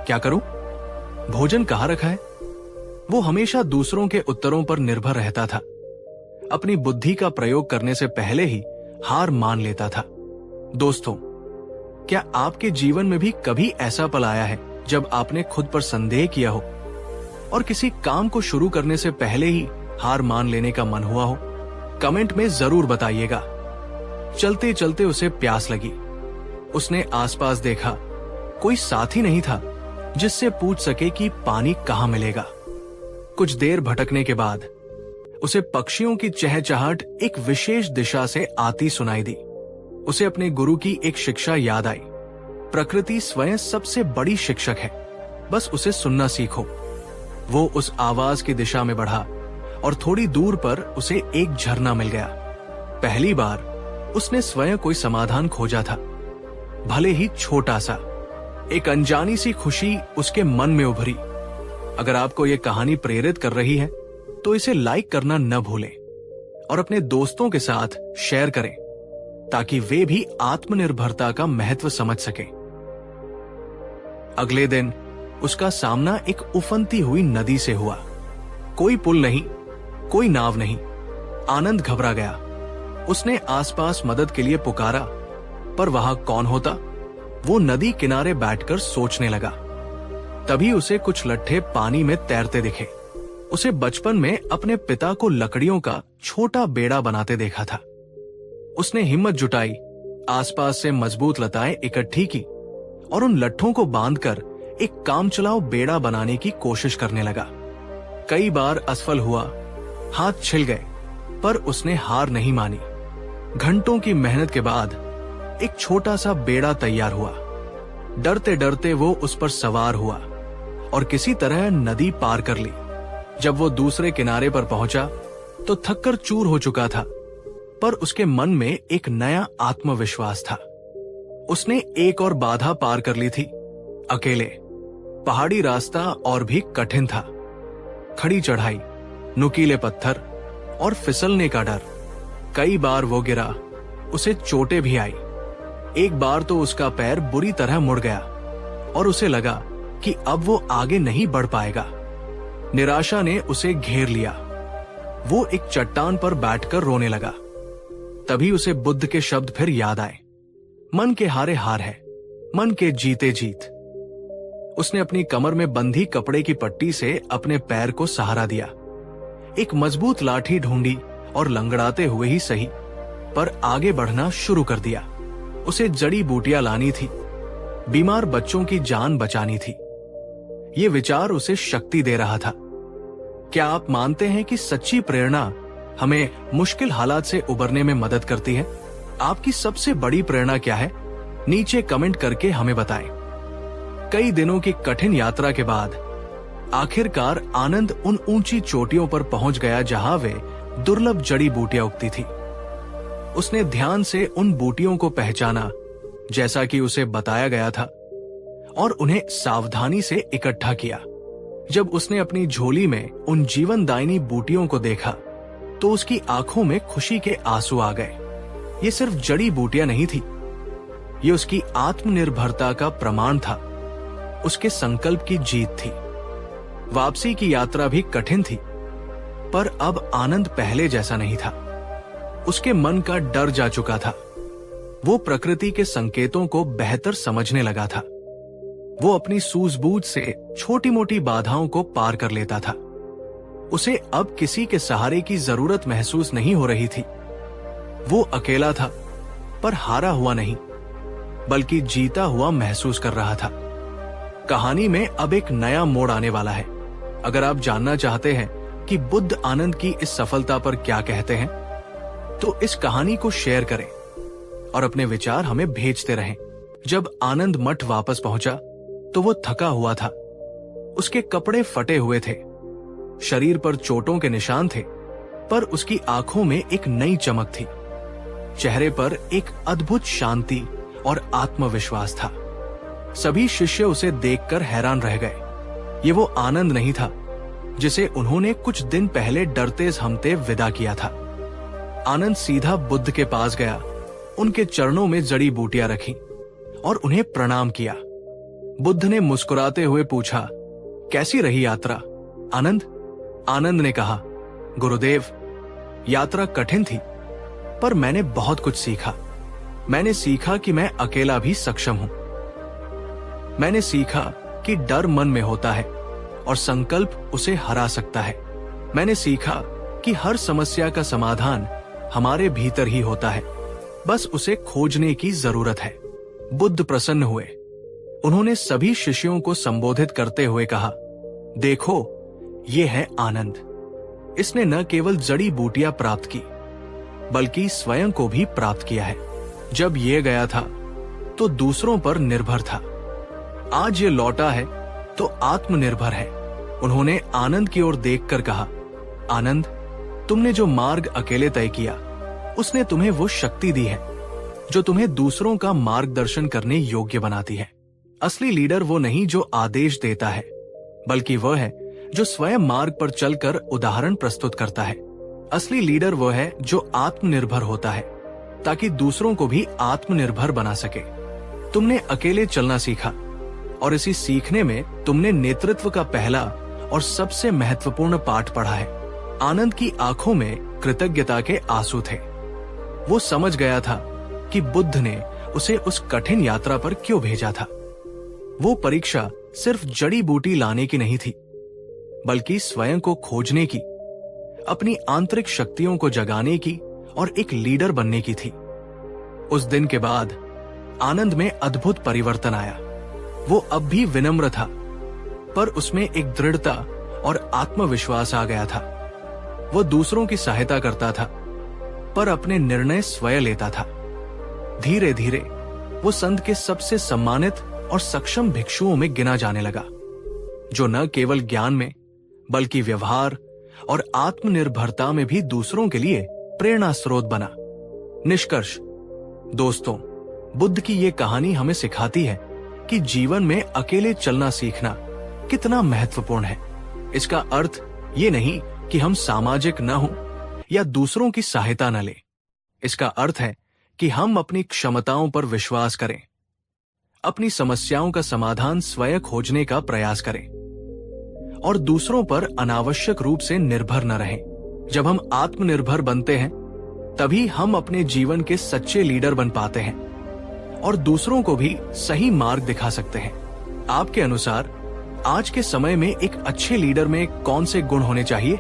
क्या करूं? भोजन कहाँ रखा है? वो हमेशा दूसरों के उत्तरों पर निर्भर रहता था। अपनी बुद्धि का प्रयोग करने से पहले ही हार मान लेता था। दोस्तों, क्या आपके जीवन में भी कभी ऐसा पल आया है जब आपने खुद पर संदेह किया हो और किसी काम को शुरू करने से पहले ही हार मान लेने का मन हुआ हो? कमेंट में जरूर बताइएगा। चलते चलते उसे प्यास लगी। उसने आसपास देखा, कोई साथी नहीं था जिससे पूछ सके कि पानी कहाँ मिलेगा। कुछ देर भटकने के बाद उसे पक्षियों की चहचहाट एक विशेष दिशा से आती सुनाई दी। उसे अपने गुरु की एक शिक्षा याद आई, प्रकृति स्वयं सबसे बड़ी शिक्षक है, बस उसे सुनना सीखो। वो उस आवाज की दिशा में बढ़ा और थोड़ी दूर पर उसे एक झरना मिल गया। पहली बार उसने स्वयं कोई समाधान खोजा था, भले ही छोटा सा। एक अनजानी सी खुशी उसके मन में उभरी। अगर आपको यह कहानी प्रेरित कर रही है तो इसे लाइक करना न भूलें और अपने दोस्तों के साथ शेयर करें ताकि वे भी आत्मनिर्भरता का महत्व समझ सकें। अगले दिन उसका सामना एक उफनती हुई नदी से हुआ। कोई पुल नहीं, कोई नाव नहीं। आनंद घबरा गया। उसने आसपास मदद के लिए पुकारा, पर वहां कौन होता? वो नदी किनारे बैठकर सोचने लगा। तभी उसे कुछ लट्ठे पानी में तैरते दिखे। उसे बचपन में अपने पिता को लकड़ियों का छोटा बेड़ा बनाते देखा था। उसने हिम्मत जुटाई, आसपास से मजबूत लताएं इकट्ठी की और उन लट्ठों को बांधकर एक कामचलाऊ बेड़ा बनाने की कोशिश करने लगा। कई बार असफल हुआ, हाथ छिल गए, पर उसने हार नहीं मानी। घंटों की मेहनत के बाद एक छोटा सा बेड़ा तैयार हुआ। डरते डरते वो उस पर सवार हुआ और किसी तरह नदी पार कर ली। जब वो दूसरे किनारे पर पहुंचा तो थककर चूर हो चुका था, पर उसके मन में एक नया आत्मविश्वास था। उसने एक और बाधा पार कर ली थी, अकेले। पहाड़ी रास्ता और भी कठिन था। खड़ी चढ़ाई, नुकीले पत्थर और फिसलने का डर। कई बार वो गिरा, उसे चोटें भी आई। एक बार तो उसका पैर बुरी तरह मुड़ गया और उसे लगा कि अब वो आगे नहीं बढ़ पाएगा। निराशा ने उसे घेर लिया। वो एक चट्टान पर बैठकर रोने लगा। तभी उसे बुद्ध के शब्द फिर याद आए, मन के हारे हार है, मन के जीते जीत। उसने अपनी कमर में बंधी कपड़े की पट्टी से अपने पैर को सहारा दिया। एक मजबूत लाठी ढूंढी और लंगड़ाते हुए ही सही, पर आगे बढ़ना शुरू कर दिया। उसे जड़ी बूटियां लानी थी, बीमार बच्चों की जान बचानी थी। ये विचार उसे शक्ति दे रहा था। क्या आप मानते हैं कि सच्ची प्रेरणा हमें मुश्किल हालात से उबरने में मदद करती है? आपकी सबसे बड़ी प्रेरणा क्या है? नीचे कमेंट करके हमें बताएं। कई दिनों की कठिन यात्रा के बाद आखिरकार आनंद उन ऊंची चोटियों पर पहुंच गया जहां वे दुर्लभ जड़ी बूटियां उगती थी। उसने ध्यान से उन बूटियों को पहचाना जैसा कि उसे बताया गया था और उन्हें सावधानी से इकट्ठा किया। जब उसने अपनी झोली में उन जीवनदायिनी बूटियों को देखा तो उसकी आंखों में खुशी के आंसू आ गए। ये सिर्फ जड़ी बूटियां नहीं थी, ये उसकी आत्मनिर्भरता का प्रमाण था, उसके संकल्प की जीत थी। वापसी की यात्रा भी कठिन थी, पर अब आनंद पहले जैसा नहीं था। उसके मन का डर जा चुका था। वो प्रकृति के संकेतों को बेहतर समझने लगा था। वो अपनी सूझबूझ से छोटी मोटी बाधाओं को पार कर लेता था। उसे अब किसी के सहारे की जरूरत महसूस नहीं हो रही थी। वो अकेला था, पर हारा हुआ नहीं, बल्कि जीता हुआ महसूस कर रहा था। कहानी में अब एक नया मोड़ आने वाला है। अगर आप जानना चाहते हैं कि बुद्ध आनंद की इस सफलता पर क्या कहते हैं, तो इस कहानी को शेयर करें और अपने विचार हमें भेजते रहें। जब आनंद मठ वापस पहुंचा तो वो थका हुआ था। उसके कपड़े फटे हुए थे, शरीर पर चोटों के निशान थे, पर उसकी आंखों में एक नई चमक थी। चेहरे पर एक अद्भुत शांति और आत्मविश्वास था। सभी शिष्य उसे देखकर हैरान रह गए। ये वो आनंद नहीं था जिसे उन्होंने कुछ दिन पहले डरते सहमते विदा किया था। आनंद सीधा बुद्ध के पास गया, उनके चरणों में जड़ी बूटियां रखी और उन्हें प्रणाम किया। बुद्ध ने मुस्कुराते हुए पूछा, कैसी रही यात्रा आनंद? आनंद ने कहा, गुरुदेव, यात्रा कठिन थी, पर मैंने बहुत कुछ सीखा। मैंने सीखा कि मैं अकेला भी सक्षम हूं। मैंने सीखा कि डर मन में होता है और संकल्प उसे हरा सकता है। मैंने सीखा कि हर समस्या का समाधान हमारे भीतर ही होता है, बस उसे खोजने की जरूरत है। बुद्ध प्रसन्न हुए। उन्होंने सभी शिष्यों को संबोधित करते हुए कहा, देखो, ये है आनंद। इसने न केवल जड़ी बूटियां प्राप्त की, बल्कि स्वयं को भी प्राप्त किया है। जब ये गया था तो दूसरों पर निर्भर था, आज ये लौटा है तो आत्मनिर्भर है। उन्होंने आनंद की ओर देखकर कहा, आनंद, तुमने जो मार्ग अकेले तय किया, उसने तुम्हें वो शक्ति दी है जो तुम्हें दूसरों का मार्गदर्शन करने योग्य बनाती है। असली लीडर वो नहीं जो आदेश देता है, बल्कि वह है जो स्वयं मार्ग पर चलकर उदाहरण प्रस्तुत करता है। असली लीडर वो है जो आत्मनिर्भर होता है, ताकि दूसरों को भी आत्मनिर्भर बना सके। तुमने अकेले चलना सीखा, और इसी सीखने में तुमने नेतृत्व का पहला और सबसे महत्वपूर्ण पाठ पढ़ा है। आनंद की आंखों में कृतज्ञता के आंसू थे। वो समझ गया था कि बुद्ध ने उसे उस कठिन यात्रा पर क्यों भेजा था। वो परीक्षा सिर्फ जड़ी बूटी लाने की नहीं थी, बल्कि स्वयं को खोजने की, अपनी आंतरिक शक्तियों को जगाने की और एक लीडर बनने की थी। उस दिन के बाद आनंद में अद्भुत परिवर्तन आया। वो अब भी विनम्र था, पर उसमें एक दृढ़ता और आत्मविश्वास आ गया था। वो दूसरों की सहायता करता था, पर अपने निर्णय स्वयं लेता था। धीरे धीरे वो संत के सबसे सम्मानित और सक्षम भिक्षुओं में गिना जाने लगा, जो न केवल ज्ञान में बल्कि व्यवहार और आत्मनिर्भरता में भी दूसरों के लिए प्रेरणा स्रोत बना। निष्कर्ष, दोस्तों, बुद्ध की ये कहानी हमें सिखाती है कि जीवन में अकेले चलना सीखना कितना महत्वपूर्ण है। इसका अर्थ ये नहीं कि हम सामाजिक न हों या दूसरों की सहायता न लें। इसका अर्थ है कि हम अपनी क्षमताओं पर विश्वास करें, अपनी समस्याओं का समाधान स्वयं खोजने का प्रयास करें और दूसरों पर अनावश्यक रूप से निर्भर न रहें। जब हम आत्मनिर्भर बनते हैं, तभी हम अपने जीवन के सच्चे लीडर बन पाते हैं और दूसरों को भी सही मार्ग दिखा सकते हैं। आपके अनुसार आज के समय में एक अच्छे लीडर में कौन से गुण होने चाहिए?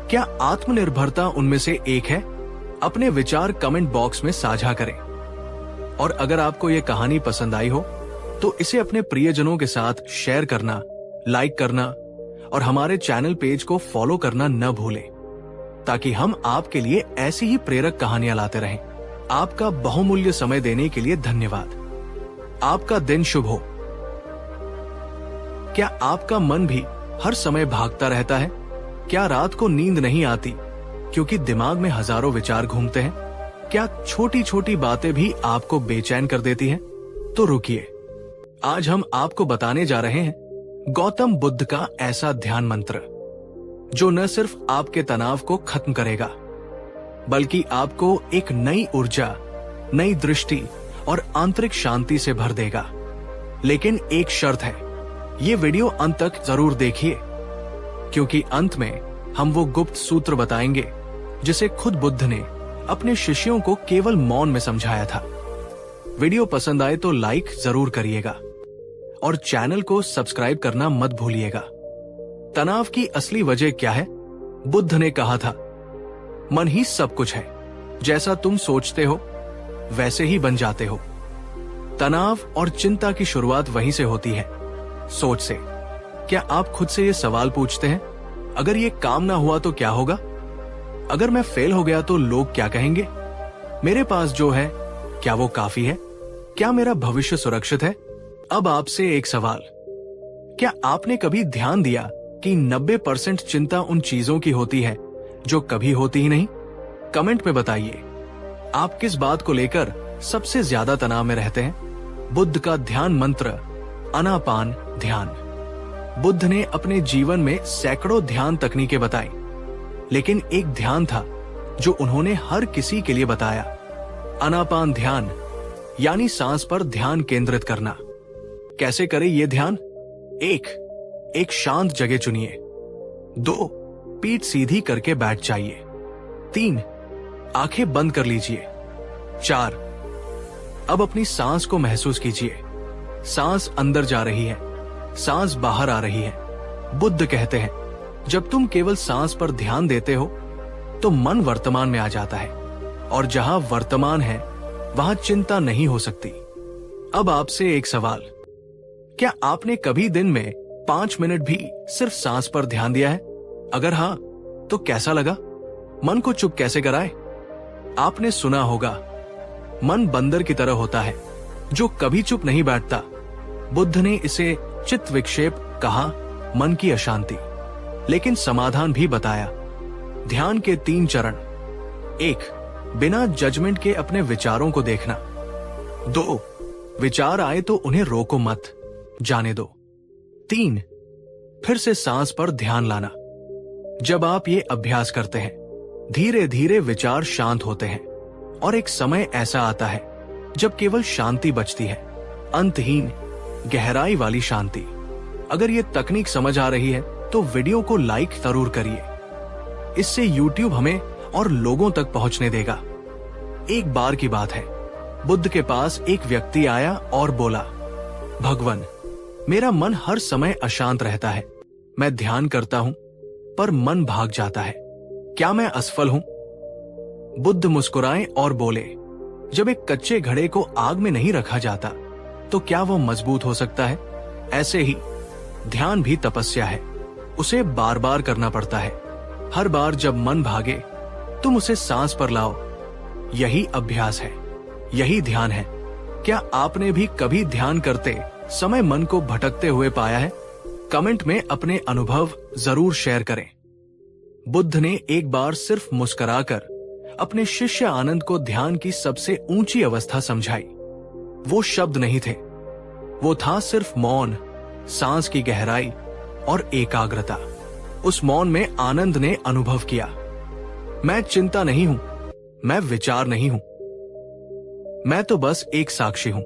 क्या आत्मनिर्भरता उनमें से एक है? अपने विचार कमेंट बॉक्स में साझा करें। और अगर आपको यह कहानी पसंद आई हो तो इसे अपने प्रियजनों के साथ शेयर करना, लाइक करना और हमारे चैनल पेज को फॉलो करना न भूलें, ताकि हम आपके लिए ऐसी ही प्रेरक कहानियां लाते रहें। आपका बहुमूल्य समय देने के लिए धन्यवाद। आपका दिन शुभ हो। क्या आपका मन भी हर समय भागता रहता है? क्या रात को नींद नहीं आती क्योंकि दिमाग में हजारों विचार घूमते हैं? क्या छोटी छोटी बातें भी आपको बेचैन कर देती हैं? तो रुकिए, आज हम आपको बताने जा रहे हैं गौतम बुद्ध का ऐसा ध्यान मंत्र जो न सिर्फ आपके तनाव को खत्म करेगा, बल्कि आपको एक नई ऊर्जा, नई दृष्टि और आंतरिक शांति से भर देगा। लेकिन एक शर्त है, ये वीडियो अंत तक जरूर देखिए, क्योंकि अंत में हम वो गुप्त सूत्र बताएंगे जिसे खुद बुद्ध ने अपने शिष्यों को केवल मौन में समझाया था। वीडियो पसंद आए तो लाइक जरूर करिएगा और चैनल को सब्सक्राइब करना मत भूलिएगा। तनाव की असली वजह क्या है? बुद्ध ने कहा था, मन ही सब कुछ है, जैसा तुम सोचते हो वैसे ही बन जाते हो। तनाव और चिंता की शुरुआत वहीं से होती है, सोच से। क्या आप खुद से ये सवाल पूछते हैं, अगर ये काम ना हुआ तो क्या होगा? अगर मैं फेल हो गया तो लोग क्या कहेंगे? मेरे पास जो है, क्या वो काफी है? क्या मेरा भविष्य सुरक्षित है? अब आपसे एक सवाल, क्या आपने कभी ध्यान दिया कि 90% चिंता उन चीजों की होती है जो कभी होती ही नहीं? कमेंट में बताइए, आप किस बात को लेकर सबसे ज्यादा तनाव में रहते हैं? बुद्ध का ध्यान मंत्र आनापान ध्यान। बुद्ध ने अपने जीवन में सैकड़ों ध्यान तकनीकें बताई, लेकिन एक ध्यान था जो उन्होंने हर किसी के लिए बताया, आनापान ध्यान, यानी सांस पर ध्यान केंद्रित करना। कैसे करें ये ध्यान? एक शांत जगह चुनिए। 2, पीठ सीधी करके बैठ जाइए। 3, आंखें बंद कर लीजिए। 4, अब अपनी सांस को महसूस कीजिए। सांस अंदर जा रही है, सांस बाहर आ रही है। बुद्ध कहते हैं, जब तुम केवल सांस पर ध्यान देते हो तो मन वर्तमान में आ जाता है। और जहां वर्तमान है वहां चिंता नहीं हो सकती। अब आपसे एक सवाल, क्या आपने कभी दिन में 5 मिनट भी सिर्फ सांस पर ध्यान दिया है? अगर हाँ, तो कैसा लगा? मन को चुप कैसे कराए? आपने सुना होगा, मन बंदर की तरह होता है जो कभी चुप नहीं बैठता। बुद्ध ने इसे चित्त विक्षेप कहा, मन की अशांति, लेकिन समाधान भी बताया। ध्यान के 3 चरण। 1. बिना जजमेंट के अपने विचारों को देखना। 2. विचार आए तो उन्हें रोको मत, जाने दो। 3. फिर से सांस पर ध्यान लाना। जब आप ये अभ्यास करते हैं, धीरे धीरे विचार शांत होते हैं और एक समय ऐसा आता है जब केवल शांति बचती है, अंतहीन, गहराई वाली शांति। अगर ये तकनीक समझ आ रही है तो वीडियो को लाइक जरूर करिए। इससे YouTube हमें और लोगों तक पहुंचने देगा। एक बार की बात है, बुद्ध के पास एक व्यक्ति आया और बोला, भगवान, मेरा मन हर समय अशांत रहता है। मैं ध्यान करता हूं पर मन भाग जाता है। क्या मैं असफल हूं? बुद्ध मुस्कुराए और बोले, जब एक कच्चे घड़े को आग में नहीं रखा जाता तो क्या वो मजबूत हो सकता है? ऐसे ही ध्यान भी तपस्या है। उसे बार बार करना पड़ता है। हर बार जब मन भागे तुम उसे सांस पर लाओ। यही अभ्यास है, यही ध्यान है। क्या आपने भी कभी ध्यान करते समय मन को भटकते हुए पाया है? कमेंट में अपने अनुभव जरूर शेयर करें। बुद्ध ने एक बार सिर्फ मुस्कुराकर अपने शिष्य आनंद को ध्यान की सबसे ऊंची अवस्था समझाई। वो शब्द नहीं थे, वो था सिर्फ मौन, सांस की गहराई और एकाग्रता। उस मौन में आनंद ने अनुभव किया, मैं चिंता नहीं हूं, मैं विचार नहीं हूं, मैं तो बस एक साक्षी हूं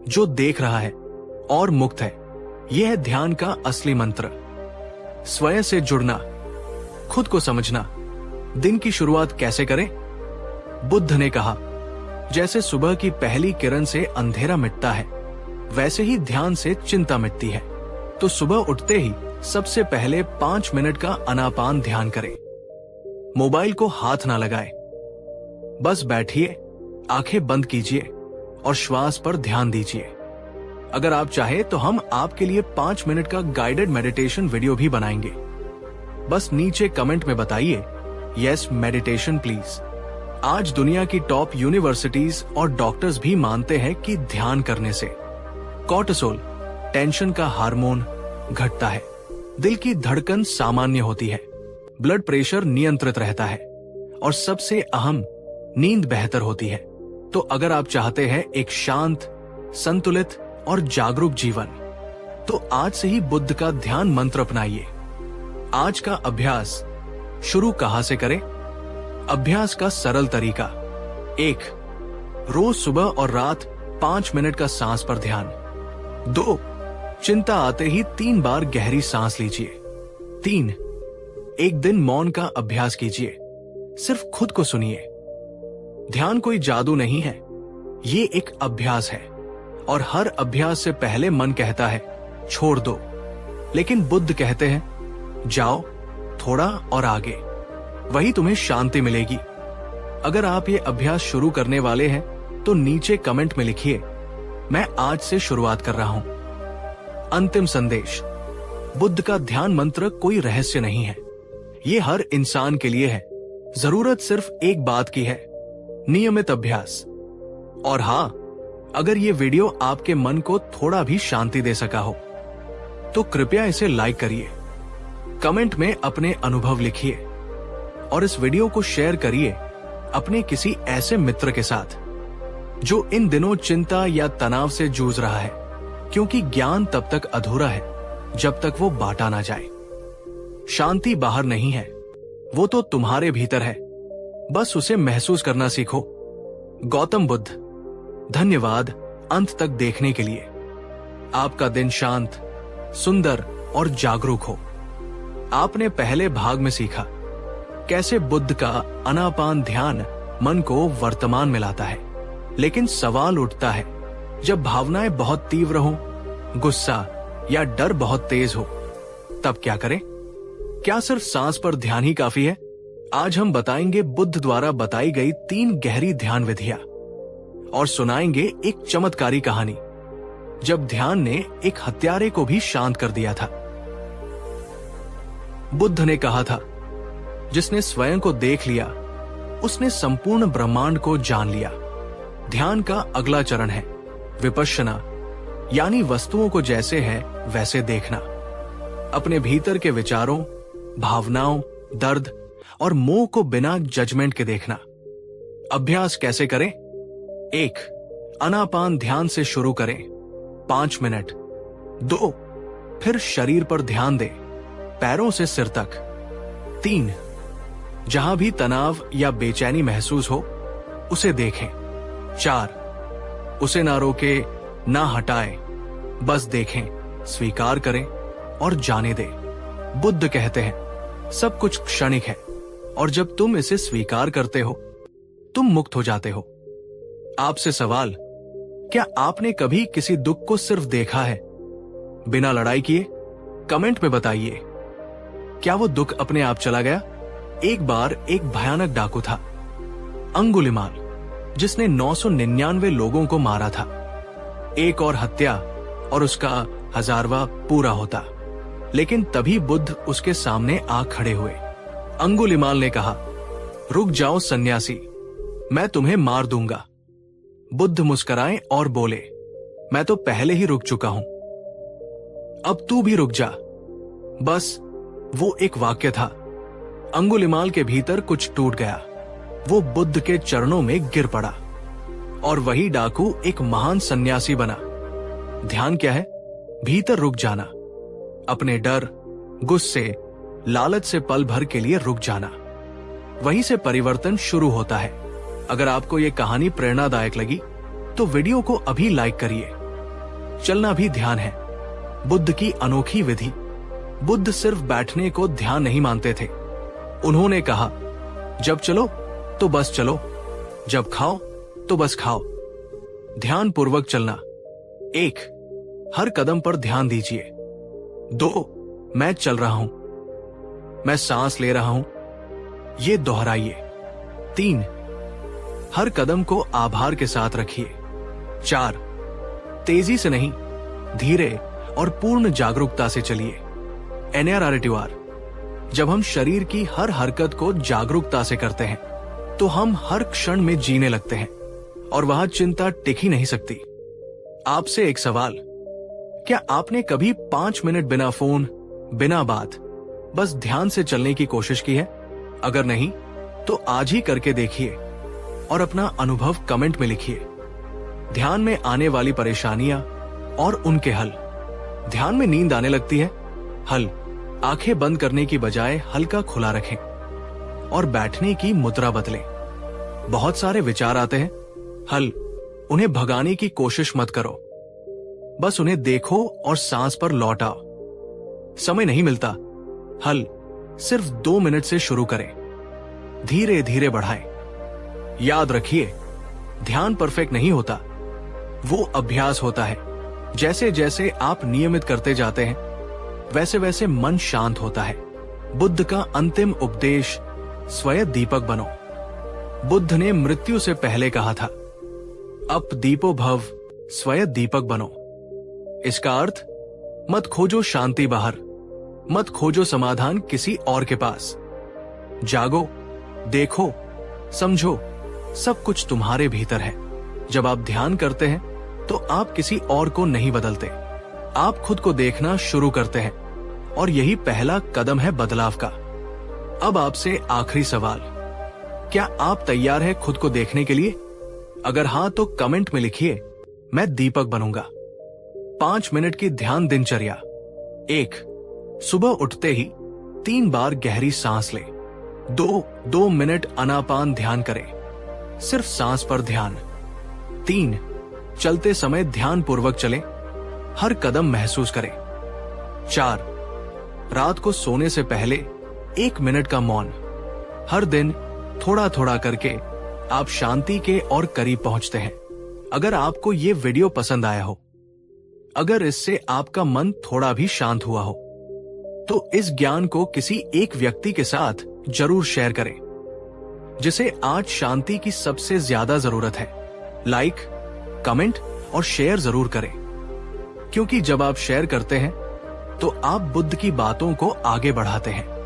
जो देख रहा है और मुक्त है। यह है ध्यान का असली मंत्र। स्वयं से जुड़ना, खुद को समझना। दिन की शुरुआत कैसे करें? बुद्ध ने कहा, जैसे सुबह की पहली किरण से अंधेरा मिटता है, वैसे ही ध्यान से चिंता मिटती है। तो सुबह उठते ही सबसे पहले 5 मिनट का आनापान ध्यान करें। मोबाइल को हाथ ना लगाएं, बस बैठिए, आंखें बंद कीजिए और श्वास पर ध्यान दीजिए। अगर आप चाहे तो हम आपके लिए 5 मिनट का गाइडेड मेडिटेशन वीडियो भी बनाएंगे। बस नीचे कमेंट में बताइए, यस मेडिटेशन प्लीज। आज दुनिया की टॉप यूनिवर्सिटीज और डॉक्टर्स भी मानते हैं कि ध्यान करने से कोर्टिसोल, टेंशन का हार्मोन, घटता है, दिल की धड़कन सामान्य होती है, ब्लड प्रेशर नियंत्रित रहता है और सबसे अहम, नींद बेहतर होती है। तो अगर आप चाहते हैं एक शांत, संतुलित और जागरूक जीवन, तो आज से ही बुद्ध का ध्यान मंत्र अपनाइए। आज का अभ्यास शुरू कहां से करें? अभ्यास का सरल तरीका। 1. रोज सुबह और रात 5 मिनट का सांस पर ध्यान। 2. चिंता आते ही 3 बार गहरी सांस लीजिए। 3. एक दिन मौन का अभ्यास कीजिए, सिर्फ खुद को सुनिए। ध्यान कोई जादू नहीं है, ये एक अभ्यास है और हर अभ्यास से पहले मन कहता है छोड़ दो, लेकिन बुद्ध कहते हैं जाओ थोड़ा और आगे, वही तुम्हें शांति मिलेगी। अगर आप ये अभ्यास शुरू करने वाले हैं तो नीचे कमेंट में लिखिए, मैं आज से शुरुआत कर रहा हूं। अंतिम संदेश, बुद्ध का ध्यान मंत्र कोई रहस्य नहीं है, ये हर इंसान के लिए है। जरूरत सिर्फ एक बात की है, नियमित अभ्यास। और हाँ, अगर ये वीडियो आपके मन को थोड़ा भी शांति दे सका हो तो कृपया इसे लाइक करिए, कमेंट में अपने अनुभव लिखिए और इस वीडियो को शेयर करिए अपने किसी ऐसे मित्र के साथ जो इन दिनों चिंता या तनाव से जूझ रहा है, क्योंकि ज्ञान तब तक अधूरा है जब तक वो बांटा ना जाए। शांति बाहर नहीं है, वो तो तुम्हारे भीतर है, बस उसे महसूस करना सीखो। गौतम बुद्ध। धन्यवाद अंत तक देखने के लिए। आपका दिन शांत, सुंदर और जागरूक हो। आपने पहले भाग में सीखा कैसे बुद्ध का आनापान ध्यान मन को वर्तमान में लाता है, लेकिन सवाल उठता है जब भावनाएं बहुत तीव्र हो, गुस्सा या डर बहुत तेज हो, तब क्या करें? क्या सिर्फ सांस पर ध्यान ही काफी है? आज हम बताएंगे बुद्ध द्वारा बताई गई 3 गहरी ध्यान विधियां और सुनाएंगे एक चमत्कारी कहानी जब ध्यान ने एक हत्यारे को भी शांत कर दिया था। बुद्ध ने कहा था, जिसने स्वयं को देख लिया उसने संपूर्ण ब्रह्मांड को जान लिया। ध्यान का अगला चरण है विपश्यना, यानी वस्तुओं को जैसे है वैसे देखना। अपने भीतर के विचारों, भावनाओं, दर्द और मोह को बिना जजमेंट के देखना। अभ्यास कैसे करें? 1. आनापान ध्यान से शुरू करें 5 मिनट। 2. फिर शरीर पर ध्यान दें, पैरों से सिर तक। 3. जहां भी तनाव या बेचैनी महसूस हो उसे देखें। 4. उसे ना रोके, ना हटाएं, बस देखें, स्वीकार करें और जाने दें। बुद्ध कहते हैं, सब कुछ क्षणिक है और जब तुम इसे स्वीकार करते हो तुम मुक्त हो जाते हो। आपसे सवाल, क्या आपने कभी किसी दुख को सिर्फ देखा है बिना लड़ाई किए? कमेंट में बताइए। क्या वो दुख अपने आप चला गया? एक बार एक भयानक डाकू था, अंगुलिमाल, जिसने 999 लोगों को मारा था। एक और हत्या और उसका 1000वां पूरा होता। लेकिन तभी बुद्ध उसके सामने आ खड़े हुए। अंगुलिमाल ने कहा, रुक जाओ सन्यासी, मैं तुम्हें मार दूंगा। बुद्ध मुस्कुराए और बोले, मैं तो पहले ही रुक चुका हूं, अब तू भी रुक जा। बस वो एक वाक्य था। अंगुलिमाल के भीतर कुछ टूट गया। वो बुद्ध के चरणों में गिर पड़ा और वही डाकू एक महान सन्यासी बना। ध्यान क्या है? भीतर रुक जाना, अपने डर, गुस्से, लालच से पल भर के लिए रुक जाना। वहीं से परिवर्तन शुरू होता है। अगर आपको ये कहानी प्रेरणादायक लगी तो वीडियो को अभी लाइक करिए। चलना भी ध्यान है, बुद्ध की अनोखी विधि। बुद्ध सिर्फ बैठने को ध्यान नहीं मानते थे। उन्होंने कहा, जब चलो तो बस चलो, जब खाओ तो बस खाओ। ध्यान पूर्वक चलना। 1. हर कदम पर ध्यान दीजिए। 2. मैं चल रहा हूं, मैं सांस ले रहा हूं, ये दोहराइए। 3. हर कदम को आभार के साथ रखिए। 4. तेजी से नहीं, धीरे और पूर्ण जागरूकता से चलिए। NRRTR, जब हम शरीर की हर हरकत को जागरूकता से करते हैं तो हम हर क्षण में जीने लगते हैं और वहां चिंता टिक ही नहीं सकती। आपसे एक सवाल, क्या आपने कभी 5 मिनट बिना फोन, बिना बात, बस ध्यान से चलने की कोशिश की है? अगर नहीं तो आज ही करके देखिए और अपना अनुभव कमेंट में लिखिए। ध्यान में आने वाली परेशानियां और उनके हल। ध्यान में नींद आने लगती है? हल, आंखें बंद करने की बजाय हल्का खुला रखें और बैठने की मुद्रा बदलें। बहुत सारे विचार आते हैं? हल, उन्हें भगाने की कोशिश मत करो, बस उन्हें देखो और सांस पर लौट आओ। समय नहीं मिलता? हल, सिर्फ 2 मिनट से शुरू करें, धीरे धीरे बढ़ाएं। याद रखिए, ध्यान परफेक्ट नहीं होता, वो अभ्यास होता है। जैसे जैसे आप नियमित करते जाते हैं वैसे वैसे मन शांत होता है। बुद्ध का अंतिम उपदेश, स्वयं दीपक बनो। बुद्ध ने मृत्यु से पहले कहा था, अप दीपो भव, स्वयं दीपक बनो। इसका अर्थ, मत खोजो शांति बाहर, मत खोजो समाधान किसी और के पास। जागो, देखो, समझो, सब कुछ तुम्हारे भीतर है। जब आप ध्यान करते हैं तो आप किसी और को नहीं बदलते, आप खुद को देखना शुरू करते हैं और यही पहला कदम है बदलाव का। अब आपसे आखिरी सवाल, क्या आप तैयार हैं खुद को देखने के लिए? अगर हां तो कमेंट में लिखिए, मैं दीपक बनूंगा। 5 मिनट की ध्यान दिनचर्या। 1. सुबह उठते ही 3 बार गहरी सांस लें। 2 मिनट आनापान ध्यान करें, सिर्फ सांस पर ध्यान। 3. चलते समय ध्यान पूर्वक चलें, हर कदम महसूस करें। 4. रात को सोने से पहले 1 मिनट का मौन। हर दिन थोड़ा थोड़ा करके आप शांति के और करीब पहुंचते हैं। अगर आपको ये वीडियो पसंद आया हो, अगर इससे आपका मन थोड़ा भी शांत हुआ हो, तो इस ज्ञान को किसी एक व्यक्ति के साथ जरूर शेयर करें। जिसे आज शांति की सबसे ज्यादा जरूरत है, लाइक, कमेंट और शेयर जरूर करें, क्योंकि जब आप शेयर करते हैं तो आप बुद्ध की बातों को आगे बढ़ाते हैं।